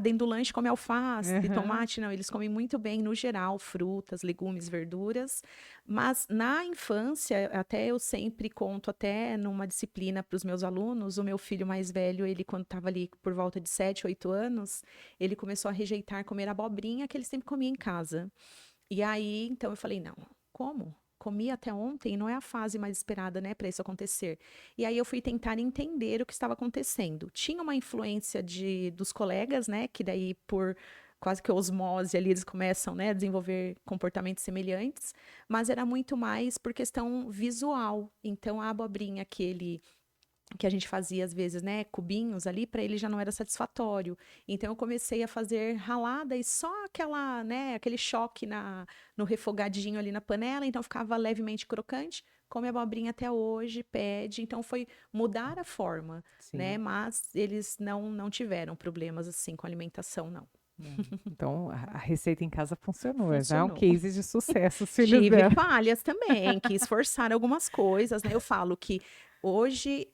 dentro do lanche come alface, Aham. tomate, não. Eles comem muito bem, no geral, frutas, legumes, verduras. Mas na infância, até eu sempre conto, até numa disciplina para os meus alunos, o meu filho mais velho, ele, quando estava ali por volta de 7, 8 anos, ele começou a rejeitar comer abobrinha que ele sempre comia em casa. E aí, então eu falei, não, como? Comi até ontem, não é a fase mais esperada, né, para isso acontecer. E aí eu fui tentar entender o que estava acontecendo. Tinha uma influência dos colegas, né, que daí por quase que osmose ali eles começam, né, a desenvolver comportamentos semelhantes, mas era muito mais por questão visual. Então a abobrinha que a gente fazia às vezes, né, cubinhos ali, para ele já não era satisfatório. Então eu comecei a fazer ralada e só aquela, né, aquele choque no refogadinho ali na panela, então ficava levemente crocante. Come abobrinha até hoje, pede. Então foi mudar a forma, né? Sim. Mas eles não tiveram problemas assim com alimentação, não. Não. Então, a receita em casa funcionou. Já é um Funcionou. case de sucesso, os filhos Tive dela. falhas também, quis forçar algumas coisas, né? Eu falo que hoje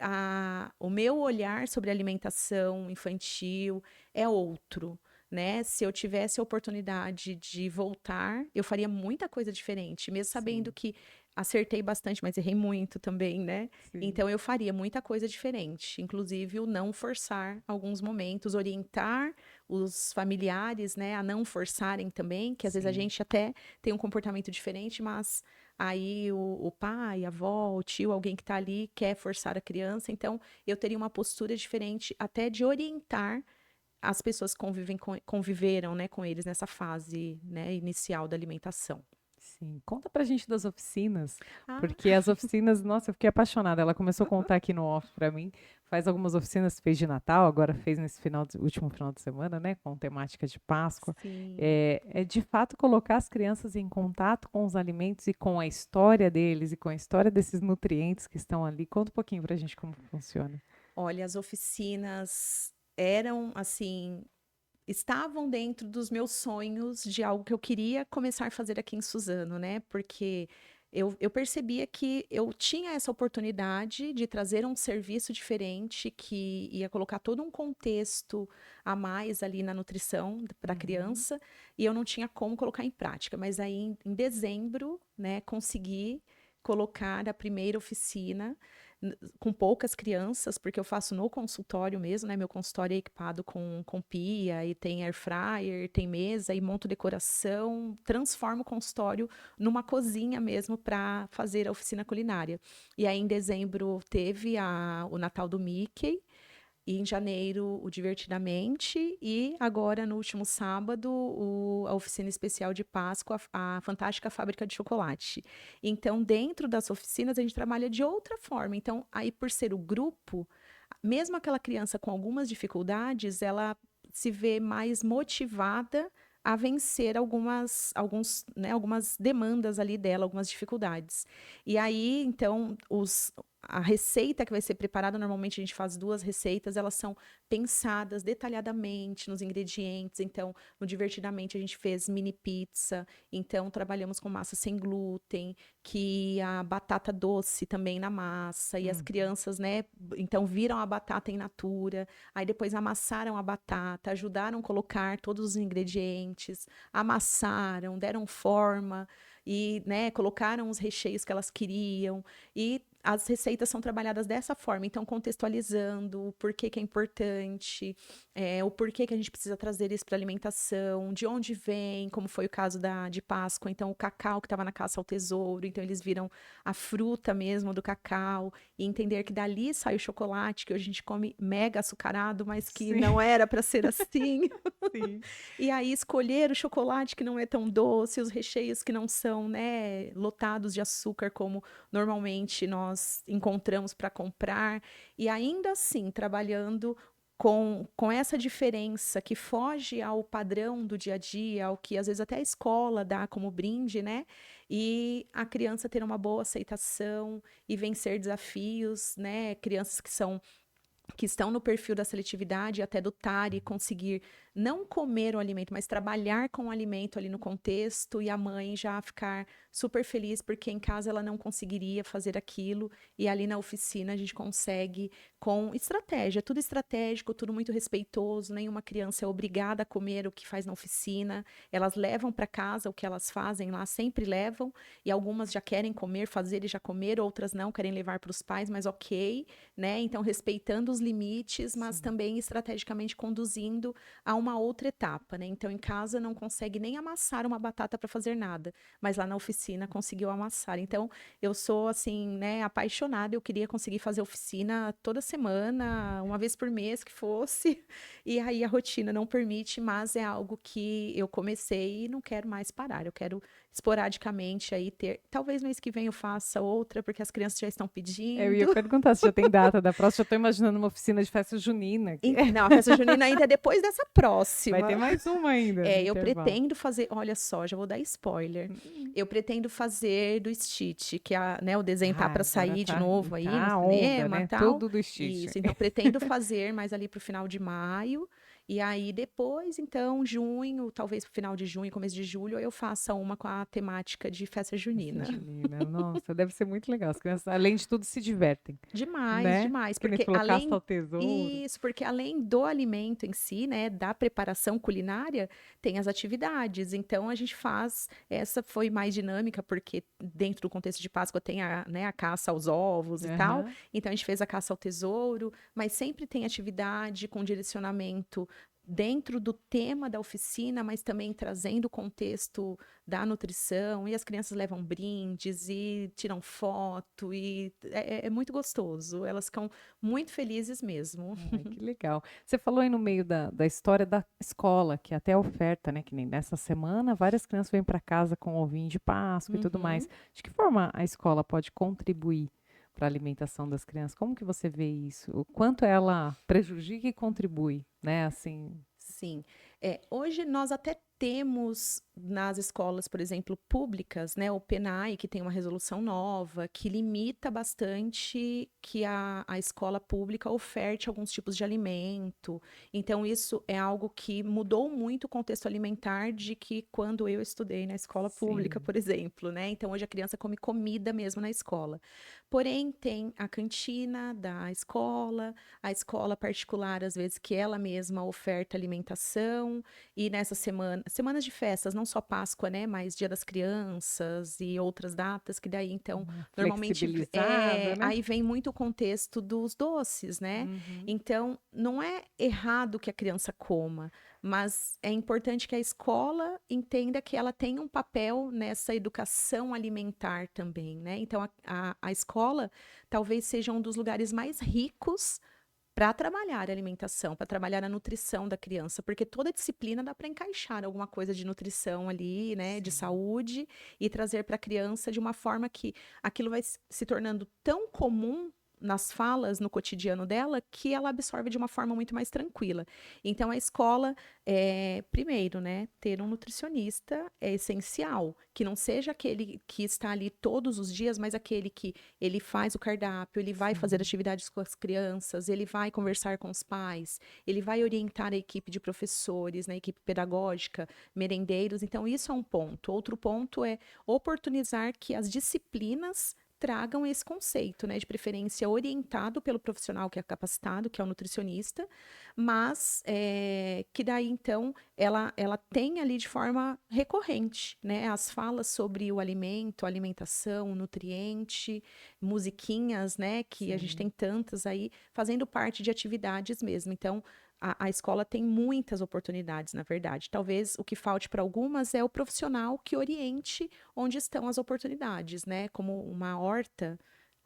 o meu olhar sobre alimentação infantil é outro, né? Se eu tivesse a oportunidade de voltar, eu faria muita coisa diferente, mesmo sabendo Sim, que acertei bastante, mas errei muito também, né? sim, Então eu faria muita coisa diferente, inclusive o não forçar alguns momentos, orientar os familiares, né, a não forçarem também, que às vezes a sim. gente até tem um comportamento diferente, mas aí o pai, a avó, o tio, alguém que está ali quer forçar a criança. Então, eu teria uma postura diferente até de orientar as pessoas que conviveram, né, com eles nessa fase, né, inicial da alimentação. Sim, conta pra gente das oficinas, Ah, porque as oficinas, nossa, eu fiquei apaixonada. Ela começou a contar aqui no off pra mim, faz algumas oficinas, fez de Natal, agora fez nesse último final de semana, né, com temática de Páscoa. sim. É de fato colocar as crianças em contato com os alimentos e com a história deles e com a história desses nutrientes que estão ali. Conta um pouquinho pra gente como funciona. Olha, as oficinas eram assim, estavam dentro dos meus sonhos de algo que eu queria começar a fazer aqui em Suzano, né? Porque eu percebia que eu tinha essa oportunidade de trazer um serviço diferente que ia colocar todo um contexto a mais ali na nutrição para a Uhum. criança e eu não tinha como colocar em prática. Mas aí em dezembro, né, consegui colocar a primeira oficina com poucas crianças, porque eu faço no consultório mesmo, né? Meu consultório é equipado com pia e tem air fryer, tem mesa e monto decoração, transformo o consultório numa cozinha mesmo para fazer a oficina culinária. E aí em dezembro teve o Natal do Mickey. E em janeiro, o Divertidamente. E agora, no último sábado, a oficina especial de Páscoa, a Fantástica Fábrica de Chocolate. Então, dentro das oficinas, a gente trabalha de outra forma. Então, aí, por ser o grupo, mesmo aquela criança com algumas dificuldades, ela se vê mais motivada a vencer algumas demandas ali dela, algumas dificuldades. E aí, então, a receita que vai ser preparada, normalmente a gente faz 2 receitas, elas são pensadas detalhadamente nos ingredientes. Então, no Divertidamente a gente fez mini pizza, então trabalhamos com massa sem glúten, que a batata doce também na massa, e as Uhum. crianças, né, então viram a batata in natura, aí depois amassaram a batata, ajudaram a colocar todos os ingredientes, amassaram, deram forma e, né, colocaram os recheios que elas queriam e as receitas são trabalhadas dessa forma, então contextualizando o porquê que é importante, o porquê que a gente precisa trazer isso para alimentação, de onde vem, como foi o caso de Páscoa, então o cacau que estava na caça ao tesouro, então eles viram a fruta mesmo do cacau e entender que dali sai o chocolate que hoje a gente come mega açucarado, mas que Sim, não era para ser assim. sim. E aí escolher o chocolate que não é tão doce, os recheios que não são, né, lotados de açúcar como normalmente nós encontramos para comprar. E ainda assim, trabalhando com essa diferença que foge ao padrão do dia a dia, ao que às vezes até a escola dá como brinde, né? E a criança ter uma boa aceitação e vencer desafios, né? Crianças que estão no perfil da seletividade, até do TARI, conseguir não comer o alimento, mas trabalhar com o alimento ali no contexto, e a mãe já ficar super feliz, porque em casa ela não conseguiria fazer aquilo, e ali na oficina a gente consegue com estratégia, tudo estratégico, tudo muito respeitoso, nenhuma criança é obrigada a comer o que faz na oficina, elas levam para casa o que elas fazem lá, sempre levam, e algumas já querem comer, fazer e já comer, outras não, querem levar para os pais, mas ok, né? Então, respeitando os limites, mas Sim. também estrategicamente conduzindo a uma outra etapa, né? Então, em casa não consegue nem amassar uma batata para fazer nada, mas lá na oficina conseguiu amassar. Então, eu sou assim, né, apaixonada. Eu queria conseguir fazer oficina toda semana, uma vez por mês que fosse. E aí a rotina não permite, mas é algo que eu comecei e não quero mais parar. Eu quero esporadicamente aí ter. Talvez mês que vem eu faça outra, porque as crianças já estão Eu ia pedindo. perguntar se já tem data da próxima. Já estou imaginando uma oficina de festa junina aqui. Não, a festa junina ainda é depois dessa Vai ter próxima. mais uma ainda no Eu intervalo. pretendo fazer, olha só, já vou dar spoiler. Hum. Eu pretendo fazer do Stitch, que né, o desenho tá Ah, para agora sair de tá, novo aí no tá a onda, cinema, né? tal. Tudo do Stitch. Isso, então pretendo fazer mais ali pro final de maio. E aí depois, então, junho, talvez pro final de junho, começo de julho, eu faça uma com a temática de festa Festa junina. junina. Nossa, deve ser muito legal. As crianças, além de tudo, se divertem, Demais, né? demais, Que nem tu porque falou, caça além ao tesouro. isso, porque além do alimento em si, né, da preparação culinária, tem as atividades. Então a gente faz, essa foi mais dinâmica porque dentro do contexto de Páscoa tem né, a caça aos ovos e tal. Aham. Então a gente fez a caça ao tesouro, mas sempre tem atividade com direcionamento dentro do tema da oficina, mas também trazendo o contexto da nutrição, e as crianças levam brindes e tiram foto, e é muito gostoso. Elas ficam muito felizes mesmo. Ai, que legal. Você falou aí no meio da história da escola, que até oferta, né? Que nem nessa semana, várias crianças vêm para casa com ovinho de Páscoa e tudo mais. Uhum. De que forma a escola pode contribuir para a alimentação das crianças? Como que você vê isso? O quanto ela prejudica e contribui, né? Assim. Sim. Hoje nós até temos nas escolas, por exemplo, públicas, né, o PENAI, que tem uma resolução nova, que limita bastante que a escola pública oferte alguns tipos de alimento. Então, isso é algo que mudou muito o contexto alimentar de que quando eu estudei na escola pública, Sim. por exemplo, né? Então, hoje a criança come comida mesmo na escola. Porém, tem a cantina da escola, a escola particular, às vezes, que ela mesma oferta alimentação, e nessa semanas de festas, não só Páscoa, né, mas Dia das Crianças e outras datas, que daí, então, Uma normalmente, flexibilizada, né? aí vem muito o contexto dos doces, né? Uhum. Então, não é errado que a criança coma, mas é importante que a escola entenda que ela tem um papel nessa educação alimentar também, né? Então, a escola talvez seja um dos lugares mais ricos para trabalhar a alimentação, para trabalhar a nutrição da criança, porque toda disciplina dá para encaixar alguma coisa de nutrição ali, né, de Sim. saúde, e trazer para a criança de uma forma que aquilo vai se tornando tão comum nas falas, no cotidiano dela, que ela absorve de uma forma muito mais tranquila. Então, a escola, primeiro, né, ter um nutricionista é essencial, que não seja aquele que está ali todos os dias, mas aquele que ele faz o cardápio, ele vai fazer Sim. atividades com as crianças, ele vai conversar com os pais, ele vai orientar a equipe de professores, né, equipe pedagógica, merendeiros. Então, isso é um ponto. Outro ponto é oportunizar que as disciplinas tragam esse conceito, né, de preferência orientado pelo profissional que é capacitado, que é o nutricionista, mas que daí então ela tem ali de forma recorrente, né, as falas sobre o alimento, alimentação, nutriente, musiquinhas, né, que a gente Sim. tem tantas aí, fazendo parte de atividades mesmo. Então, a escola tem muitas oportunidades, na verdade. Talvez o que falte para algumas é o profissional que oriente onde estão as oportunidades, né? Como uma horta,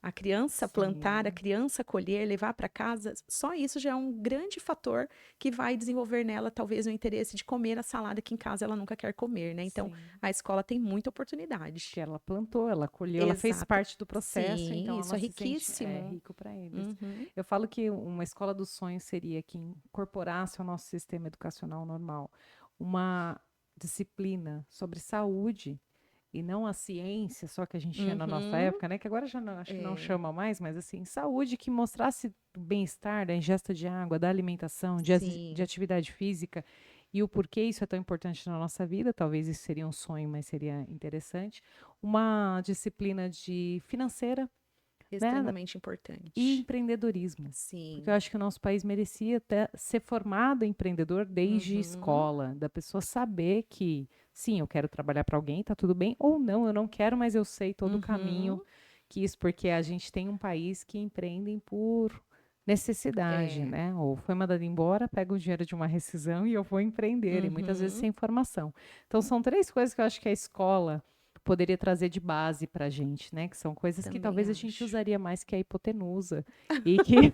a criança plantar, a Sim. criança colher, levar para casa, só isso já é um grande fator que vai desenvolver nela talvez o interesse de comer a salada que em casa ela nunca quer comer, né? Então, Sim. a escola tem muita oportunidade. Que ela plantou, ela colheu, ela fez Exato. parte do processo, Sim, então isso ela é se sente riquíssimo. rico para eles. Uhum. Eu falo que uma escola dos sonhos seria que incorporasse ao nosso sistema educacional normal uma disciplina sobre saúde e não a ciência, só que a gente tinha na nossa Uhum. época, né? Que agora já não, acho que não É, chama mais, mas assim, saúde que mostrasse o bem-estar da ingesta de água, da alimentação, de sim. atividade física e o porquê isso é tão importante na nossa vida. Talvez isso seria um sonho, mas seria interessante. Uma disciplina de financeira, né? Extremamente E importante. empreendedorismo. Porque eu Sim. acho que o nosso país merecia até ser formado empreendedor desde Uhum. escola, da pessoa saber que, sim, eu quero trabalhar para alguém, tá tudo bem, ou não, eu não quero, mas eu sei todo o caminho Uhum. que isso, porque a gente tem um país que empreendem por necessidade, É. né? Ou foi mandado embora, pega o dinheiro de uma rescisão e eu vou empreender, e muitas vezes Uhum. sem formação. Então, são três coisas que eu acho que a escola poderia trazer de base para a gente, né? Que são coisas que Também talvez a gente acho. usaria mais que a hipotenusa e que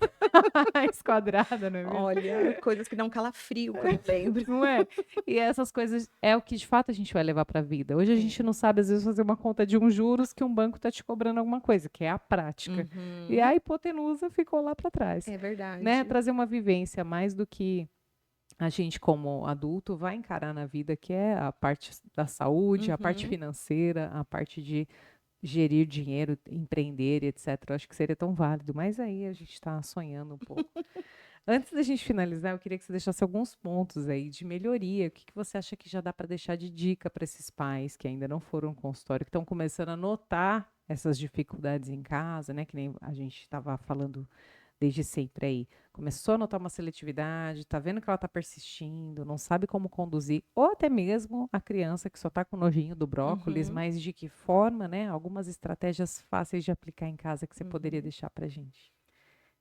a esquadrada, não é mesmo? Olha, coisas que dão calafrio quando lembro. Não é? E essas coisas é o que de fato a gente vai levar para a vida. Hoje a gente É. não sabe, às vezes, fazer uma conta de um juros que um banco está te cobrando alguma coisa, que é a prática. E Uhum. a hipotenusa ficou lá para trás. É Né? verdade. Trazer uma vivência mais do que a gente, como adulto, vai encarar na vida, que é a parte da saúde, a parte Uhum. financeira, a parte de gerir dinheiro, empreender, etc. Eu acho que seria tão válido, mas aí a gente está sonhando um pouco. Antes da gente finalizar, eu queria que você deixasse alguns pontos aí de melhoria. O que você acha que já dá para deixar de dica para esses pais que ainda não foram ao consultório, que estão começando a notar essas dificuldades em casa, né? Que nem a gente estava falando desde sempre aí. Começou a notar uma seletividade, está vendo que ela está persistindo, não sabe como conduzir, ou até mesmo a criança que só está com nojinho do brócolis, Uhum. mas de que forma, né? Algumas estratégias fáceis de aplicar em casa que você poderia Uhum. deixar para gente.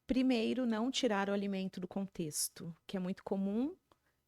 Primeiro, não tirar o alimento do contexto, que é muito comum.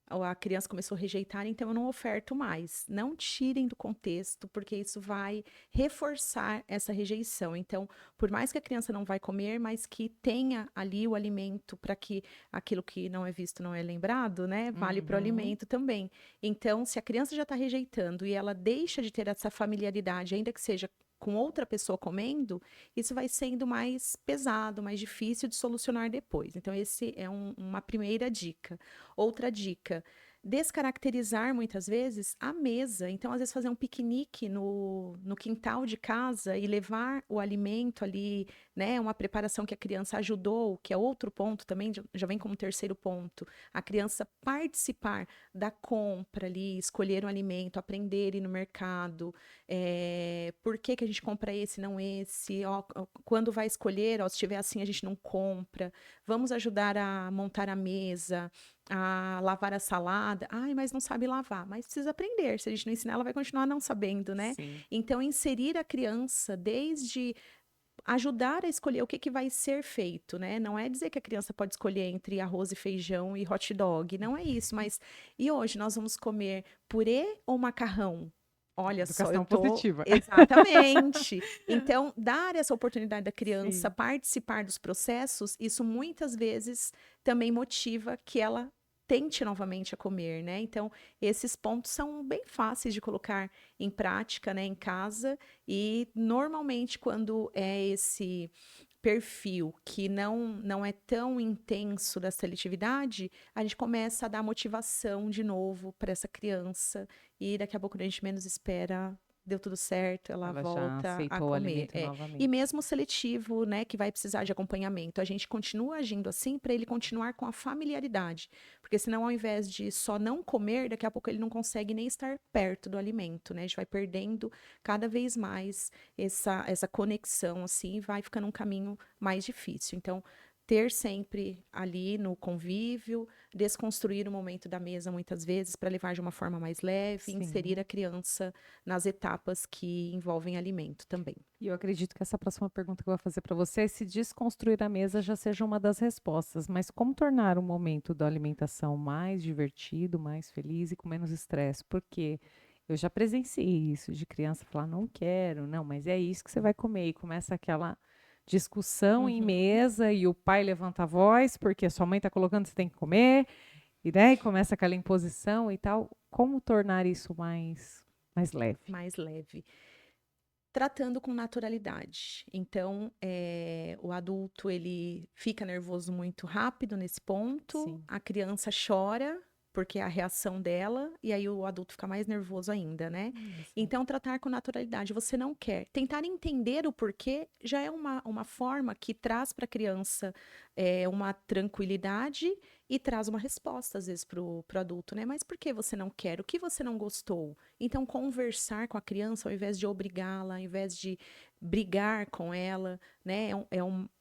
A criança começou a rejeitar, então eu não oferto mais. Não tirem do contexto, porque isso vai reforçar essa rejeição. Então, por mais que a criança não vai comer, mas que tenha ali o alimento para que aquilo que não é visto não é lembrado, né? Vale para o Uhum. alimento também. Então, se a criança já está rejeitando e ela deixa de ter essa familiaridade, ainda que seja com outra pessoa comendo, isso vai sendo mais pesado, mais difícil de solucionar depois. Então, esse é uma primeira dica. Outra dica. descaracterizar muitas vezes a mesa. Então, às vezes, fazer um piquenique no quintal de casa e levar o alimento ali, né? Uma preparação que a criança ajudou, que é outro ponto também, já vem como terceiro ponto. A criança participar da compra ali, escolher um alimento, aprender a ir no mercado, por que que a gente compra esse, não esse, ó, quando vai escolher, ó, se tiver assim, a gente não compra. Vamos ajudar a montar a mesa, a lavar a salada. Ai, mas não sabe lavar. Mas precisa aprender. Se a gente não ensinar, ela vai continuar não sabendo, né? Sim. Então, inserir a criança desde ajudar a escolher o que que vai ser feito, né? Não é dizer que a criança pode escolher entre arroz e feijão e hot dog, não é isso, mas e hoje nós vamos comer purê ou macarrão? Olha só, eu Educação tô positiva. exatamente. Então, dar essa oportunidade da criança Sim. participar dos processos, isso muitas vezes também motiva que ela tente novamente a comer, né? Então, esses pontos são bem fáceis de colocar em prática, né, em casa, e normalmente quando é esse perfil que não é tão intenso da seletividade, a gente começa a dar motivação de novo para essa criança e daqui a pouco, quando a gente menos espera, deu tudo certo, ela Ela já volta a aceitou o comer. alimento E novamente. mesmo o seletivo, né, que vai precisar de acompanhamento, a gente continua agindo assim para ele continuar com a familiaridade, porque senão ao invés de só não comer, daqui a pouco ele não consegue nem estar perto do alimento, né? A gente vai perdendo cada vez mais essa conexão, assim, e vai ficando um caminho mais difícil. Então, ter sempre ali no convívio, desconstruir o momento da mesa muitas vezes para levar de uma forma mais leve, inserir Sim. a criança nas etapas que envolvem alimento também. E eu acredito que essa próxima pergunta que eu vou fazer para você é se desconstruir a mesa já seja uma das respostas, mas como tornar o momento da alimentação mais divertido, mais feliz e com menos estresse? Porque eu já presenciei isso de criança falar, não quero, não, mas é isso que você vai comer. E começa aquela discussão em Uhum. mesa e o pai levanta a voz porque a sua mãe está colocando, você tem que comer, e daí começa aquela imposição e tal. Como tornar isso mais leve? Mais leve. Tratando com naturalidade. Então, o adulto ele fica nervoso muito rápido nesse ponto, Sim. a criança chora porque é a reação dela, e aí o adulto fica mais nervoso ainda, né? Exato. Então, tratar com naturalidade. Você não quer. Tentar entender o porquê já é uma forma que traz para a criança uma tranquilidade e traz uma resposta, às vezes, para o adulto, né? Mas por que você não quer? O que você não gostou? Então, conversar com a criança, ao invés de obrigá-la, ao invés de brigar com ela, né?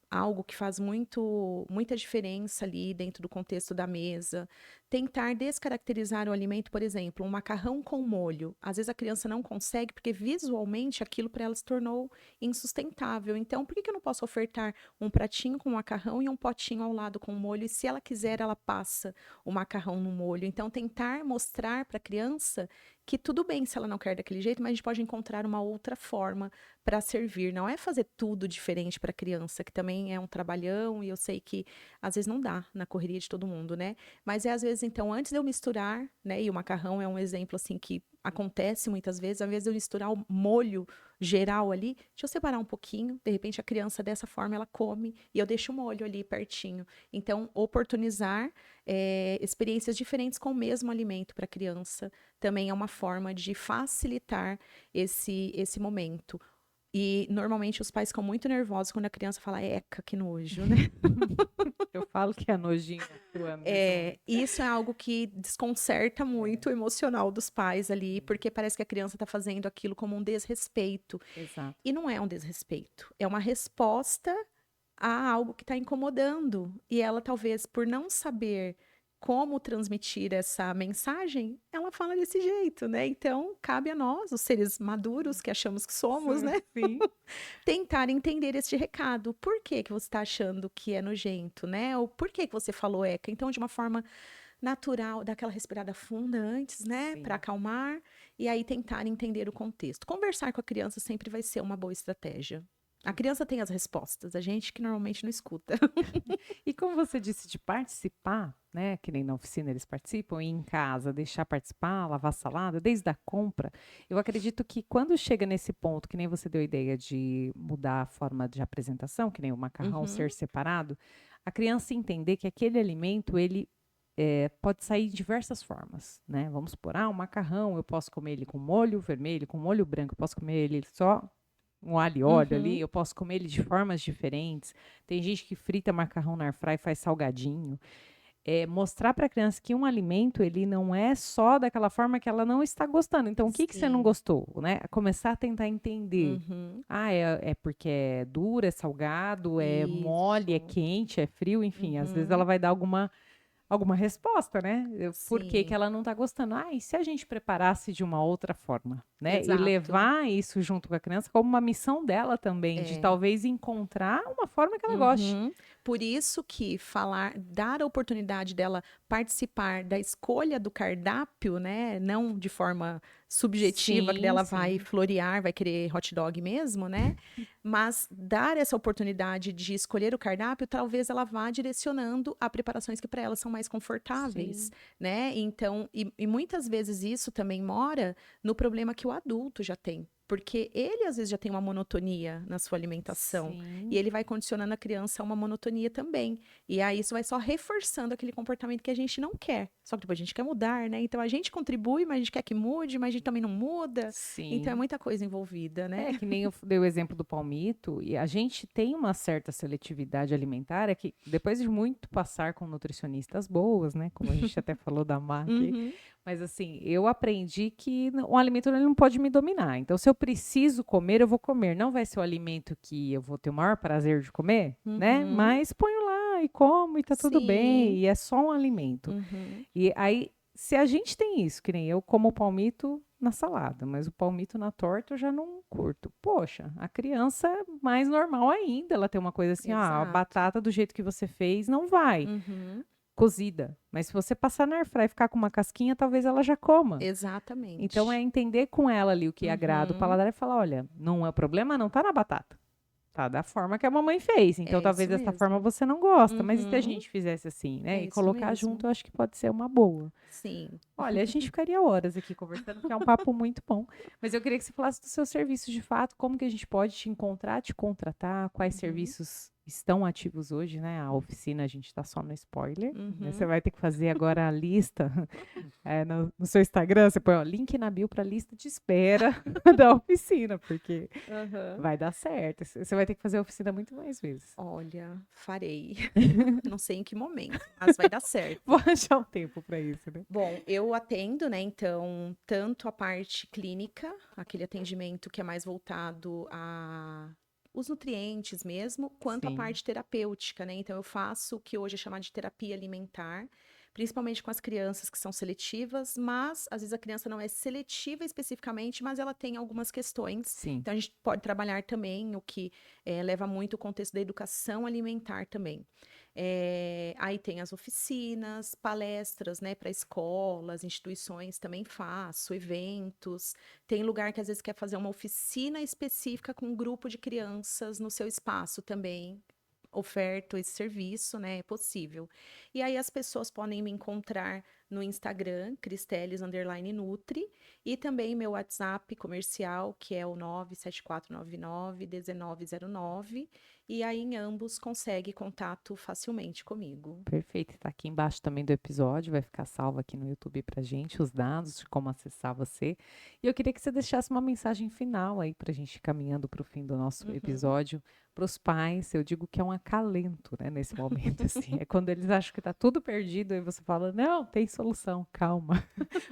Algo que faz muita diferença ali dentro do contexto da mesa. Tentar descaracterizar o alimento, por exemplo, um macarrão com molho. Às vezes a criança não consegue, porque visualmente aquilo para ela se tornou insustentável. Então, por que eu não posso ofertar um pratinho com macarrão e um potinho ao lado com molho? E se ela quiser, ela passa o macarrão no molho. Então, tentar mostrar para a criança que tudo bem se ela não quer daquele jeito, mas a gente pode encontrar uma outra forma para servir. Não é fazer tudo diferente para a criança, que também é um trabalhão, e eu sei que às vezes não dá na correria de todo mundo, né? Mas às vezes, então, antes de eu misturar, né? E o macarrão é um exemplo assim que acontece muitas vezes, ao invés de eu misturar o molho geral ali, deixa eu separar um pouquinho, de repente a criança dessa forma ela come e eu deixo o molho ali pertinho. Então, oportunizar experiências diferentes com o mesmo alimento para a criança também é uma forma de facilitar esse momento. E normalmente os pais ficam muito nervosos quando a criança fala, eca, que nojo, né? Eu falo que é nojinho atuando nesse momento. Isso é algo que desconcerta É, muito o emocional dos pais ali, porque parece que a criança está fazendo aquilo como um desrespeito. exato. E não é um desrespeito, é uma resposta a algo que está incomodando. E ela, talvez, por não saber como transmitir essa mensagem, ela fala desse jeito, né? Então, cabe a nós, os seres maduros que achamos que somos, né? Sim. Tentar entender este recado. Por que que você está achando que é nojento, né? Ou por que que você falou eca? Então, de uma forma natural, dar aquela respirada funda antes, né? Para Sim. acalmar. E aí tentar entender o contexto. Conversar com a criança sempre vai ser uma boa estratégia. A criança tem as respostas, a gente que normalmente não escuta. E como você disse de participar, né, que nem na oficina eles participam, e em casa deixar participar, lavar salada, desde a compra, eu acredito que quando chega nesse ponto, que nem você deu a ideia de mudar a forma de apresentação, que nem o macarrão Uhum, ser separado, a criança entender que aquele alimento, ele pode sair de diversas formas, né? Vamos supor, um macarrão, eu posso comer ele com molho vermelho, com molho branco, eu posso comer ele só um alho e óleo ali, Uhum. eu posso comer ele de formas diferentes. Tem gente que frita macarrão na airfryer e faz salgadinho. Mostrar para a criança que um alimento, ele não é só daquela forma que ela não está gostando. Então, o que que você não Sim. gostou, né? Começar a tentar entender. Uhum. É porque é duro, é salgado, é mole, é Isso. quente, é frio, enfim. Às vezes ela Uhum. vai dar alguma resposta, né? Por que que Sim, ela não está gostando? E se a gente preparasse de uma outra forma, né? E exato. levar isso junto com a criança como uma missão dela também, de É. talvez encontrar uma forma que ela goste. Uhum. Por isso que dar a oportunidade dela participar da escolha do cardápio, né? Não de forma subjetiva, que Sim, dela vai sim. florear, vai querer hot dog mesmo, né? Mas dar essa oportunidade de escolher o cardápio, talvez ela vá direcionando a preparações que para ela são mais confortáveis, Sim, né? Então, e muitas vezes isso também mora no problema que o adulto já tem. Porque ele, às vezes, já tem uma monotonia na sua alimentação. E sim. ele vai condicionando a criança a uma monotonia também. E aí isso vai só reforçando aquele comportamento que a gente não quer. Só que depois a gente quer mudar, né? Então a gente contribui, mas a gente quer que mude, mas a gente também não muda. Então é Sim. muita coisa envolvida, né? É que nem eu dei o exemplo do palmito, e a gente tem uma certa seletividade alimentar, é que depois de muito passar com nutricionistas boas, né, como a gente até falou da MAC, Uhum, mas assim, eu aprendi que o alimento ele não pode me dominar. Então, se eu preciso comer, eu vou comer. Não vai ser o alimento que eu vou ter o maior prazer de comer, né? uhum, Mas ponho lá e como e tá tudo bem, sim, e é só um alimento. uhum, E aí, se a gente tem isso, que nem eu como o palmito na salada, mas o palmito na torta eu já não curto. Poxa, a criança é mais normal ainda, ela tem uma coisa assim, a exato. batata do jeito que você fez não vai, Uhum, cozida. Mas se você passar na airfryer e ficar com uma casquinha, talvez ela já coma. Então é exatamente. entender com ela ali o que agrada o Uhum, paladar e falar, olha, não é o problema, não tá na batata. Tá da forma que a mamãe fez. Então, é talvez isso dessa forma mesmo. você não gosta. Mas e se a Uhum, gente fizesse assim, né? é E isso colocar junto, mesmo. eu acho que pode ser uma boa. Sim. Olha, a gente ficaria horas aqui conversando, porque é um papo muito bom. Mas eu queria que você falasse dos seus serviços de fato, como que a gente pode te encontrar, te contratar, quais Uhum, serviços estão ativos hoje, né? A oficina, a gente está só no spoiler, né? Você uhum. vai ter que fazer agora a lista no seu Instagram, você põe ó, link na bio para lista de espera da oficina, porque Aham. vai dar certo. Você vai ter que fazer a oficina muito mais vezes. Olha, farei. Não sei em que momento, mas vai dar Vou certo. achar um tempo para isso, né? Bom, eu atendo, né, então, tanto a parte clínica, aquele atendimento que é mais voltado a os nutrientes mesmo, quanto a Sim, parte terapêutica, né? Então, eu faço o que hoje é chamado de terapia alimentar, principalmente com as crianças que são seletivas, mas às vezes a criança não é seletiva especificamente, mas ela tem algumas questões. sim. Então, a gente pode trabalhar também o que leva muito o contexto da educação alimentar também. Aí tem as oficinas, palestras, né, para escolas, instituições também faço, eventos. Tem lugar que às vezes quer fazer uma oficina específica com um grupo de crianças no seu espaço também. Oferto esse serviço, né? É possível. E aí as pessoas podem me encontrar no Instagram, Cristeles_Nutri, e também meu WhatsApp comercial, que é o 974991909. E aí, em ambos, consegue contato facilmente comigo. Perfeito, tá aqui embaixo também do episódio, vai ficar salvo aqui no YouTube pra gente, os dados de como acessar você. E eu queria que você deixasse uma mensagem final aí pra gente ir caminhando pro fim do nosso Uhum. episódio, pros pais, eu digo que é um acalento, né, nesse momento, assim, é quando eles acham que tá tudo perdido, aí você fala, não, tem solução, calma.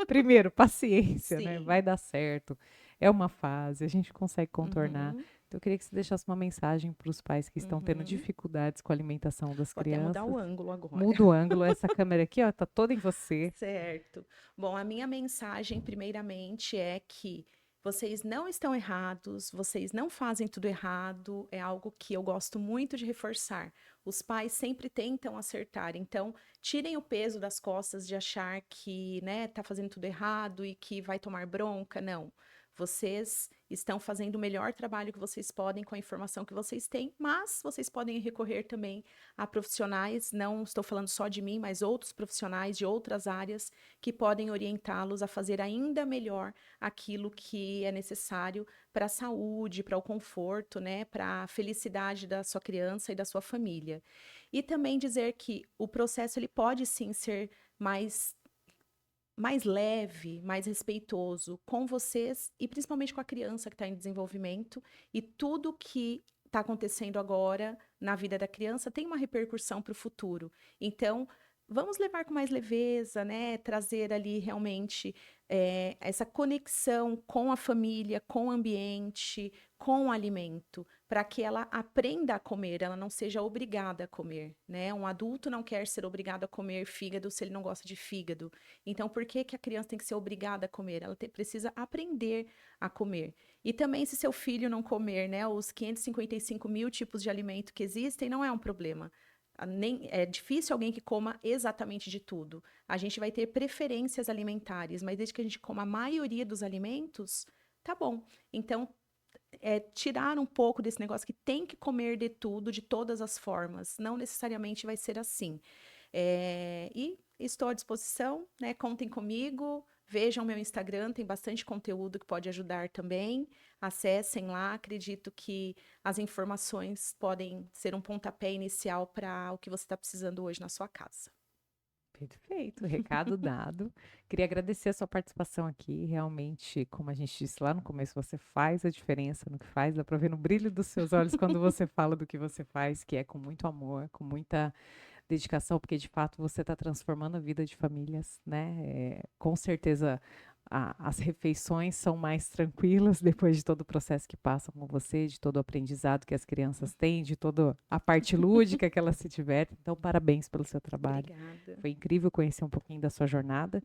Primeiro, paciência, né, Sim. vai dar certo, é uma fase, a gente consegue contornar. Uhum. Então, eu queria que você deixasse uma mensagem para os pais que estão tendo Uhum. dificuldades com a alimentação das Vou até mudar crianças. o ângulo agora. Muda o ângulo, essa câmera aqui, ó, tá toda em você. Certo. Bom, a minha mensagem, primeiramente, é que vocês não estão errados, vocês não fazem tudo errado, é algo que eu gosto muito de reforçar. Os pais sempre tentam acertar, então tirem o peso das costas de achar que, né, tá fazendo tudo errado e que vai tomar bronca. Não. Vocês estão fazendo o melhor trabalho que vocês podem com a informação que vocês têm, mas vocês podem recorrer também a profissionais, não estou falando só de mim, mas outros profissionais de outras áreas que podem orientá-los a fazer ainda melhor aquilo que é necessário para a saúde, para o conforto, né, para a felicidade da sua criança e da sua família. E também dizer que o processo ele pode sim ser mais leve, mais respeitoso com vocês e principalmente com a criança que está em desenvolvimento e tudo que está acontecendo agora na vida da criança tem uma repercussão para o futuro. Então, vamos levar com mais leveza, né? Trazer ali realmente essa conexão com a família, com o ambiente, com o alimento, para que ela aprenda a comer, ela não seja obrigada a comer, né? Um adulto não quer ser obrigado a comer fígado se ele não gosta de fígado. Então, por que que a criança tem que ser obrigada a comer? Ela precisa aprender a comer. E também, se seu filho não comer, né, os 555 mil tipos de alimento que existem, não é um problema. É difícil alguém que coma exatamente de tudo. A gente vai ter preferências alimentares, mas desde que a gente coma a maioria dos alimentos, tá bom. Então, tirar um pouco desse negócio que tem que comer de tudo, de todas as formas. Não necessariamente vai ser assim. E estou à disposição, né? Contem comigo, vejam meu Instagram, tem bastante conteúdo que pode ajudar também. Acessem lá, acredito que as informações podem ser um pontapé inicial para o que você está precisando hoje na sua casa. Perfeito, recado dado. Queria agradecer a sua participação aqui. Realmente, como a gente disse lá no começo, você faz a diferença no que faz. Dá para ver no brilho dos seus olhos quando você fala do que você faz, que é com muito amor, com muita dedicação, porque de fato você está transformando a vida de famílias, né? Com certeza as refeições são mais tranquilas depois de todo o processo que passam com você, de todo o aprendizado que as crianças têm, de toda a parte lúdica que elas se divertem. Então, parabéns pelo seu trabalho. Obrigada. Foi incrível conhecer um pouquinho da sua jornada.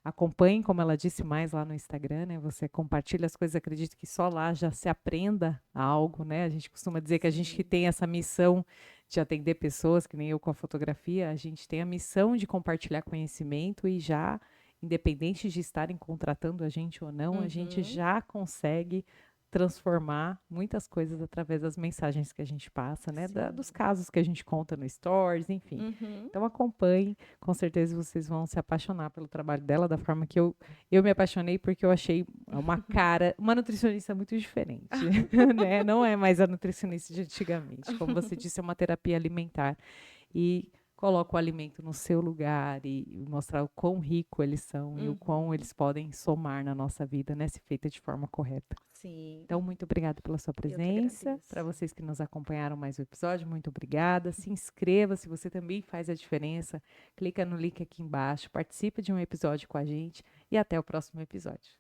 Acompanhe, como ela disse, mais lá no Instagram, né? Você compartilha as coisas, acredito que só lá já se aprenda algo, né? A gente costuma dizer que a gente que tem essa missão de atender pessoas, que nem eu com a fotografia, a gente tem a missão de compartilhar conhecimento e já, independente de estarem contratando a gente ou não, a gente já consegue transformar muitas coisas através das mensagens que a gente passa, né? Dos casos que a gente conta no Stories, enfim. Então acompanhe, com certeza vocês vão se apaixonar pelo trabalho dela, da forma que eu me apaixonei, porque eu achei uma nutricionista muito diferente, né? Não é mais a nutricionista de antigamente. Como você disse, é uma terapia alimentar. E coloca o alimento no seu lugar e mostrar o quão rico eles são e o quão eles podem somar na nossa vida, né, se feita de forma correta. Sim. Então, muito obrigada pela sua presença. Para vocês que nos acompanharam mais um episódio, muito obrigada. Se inscreva se você também faz a diferença. Clica no link aqui embaixo, participe de um episódio com a gente e até o próximo episódio.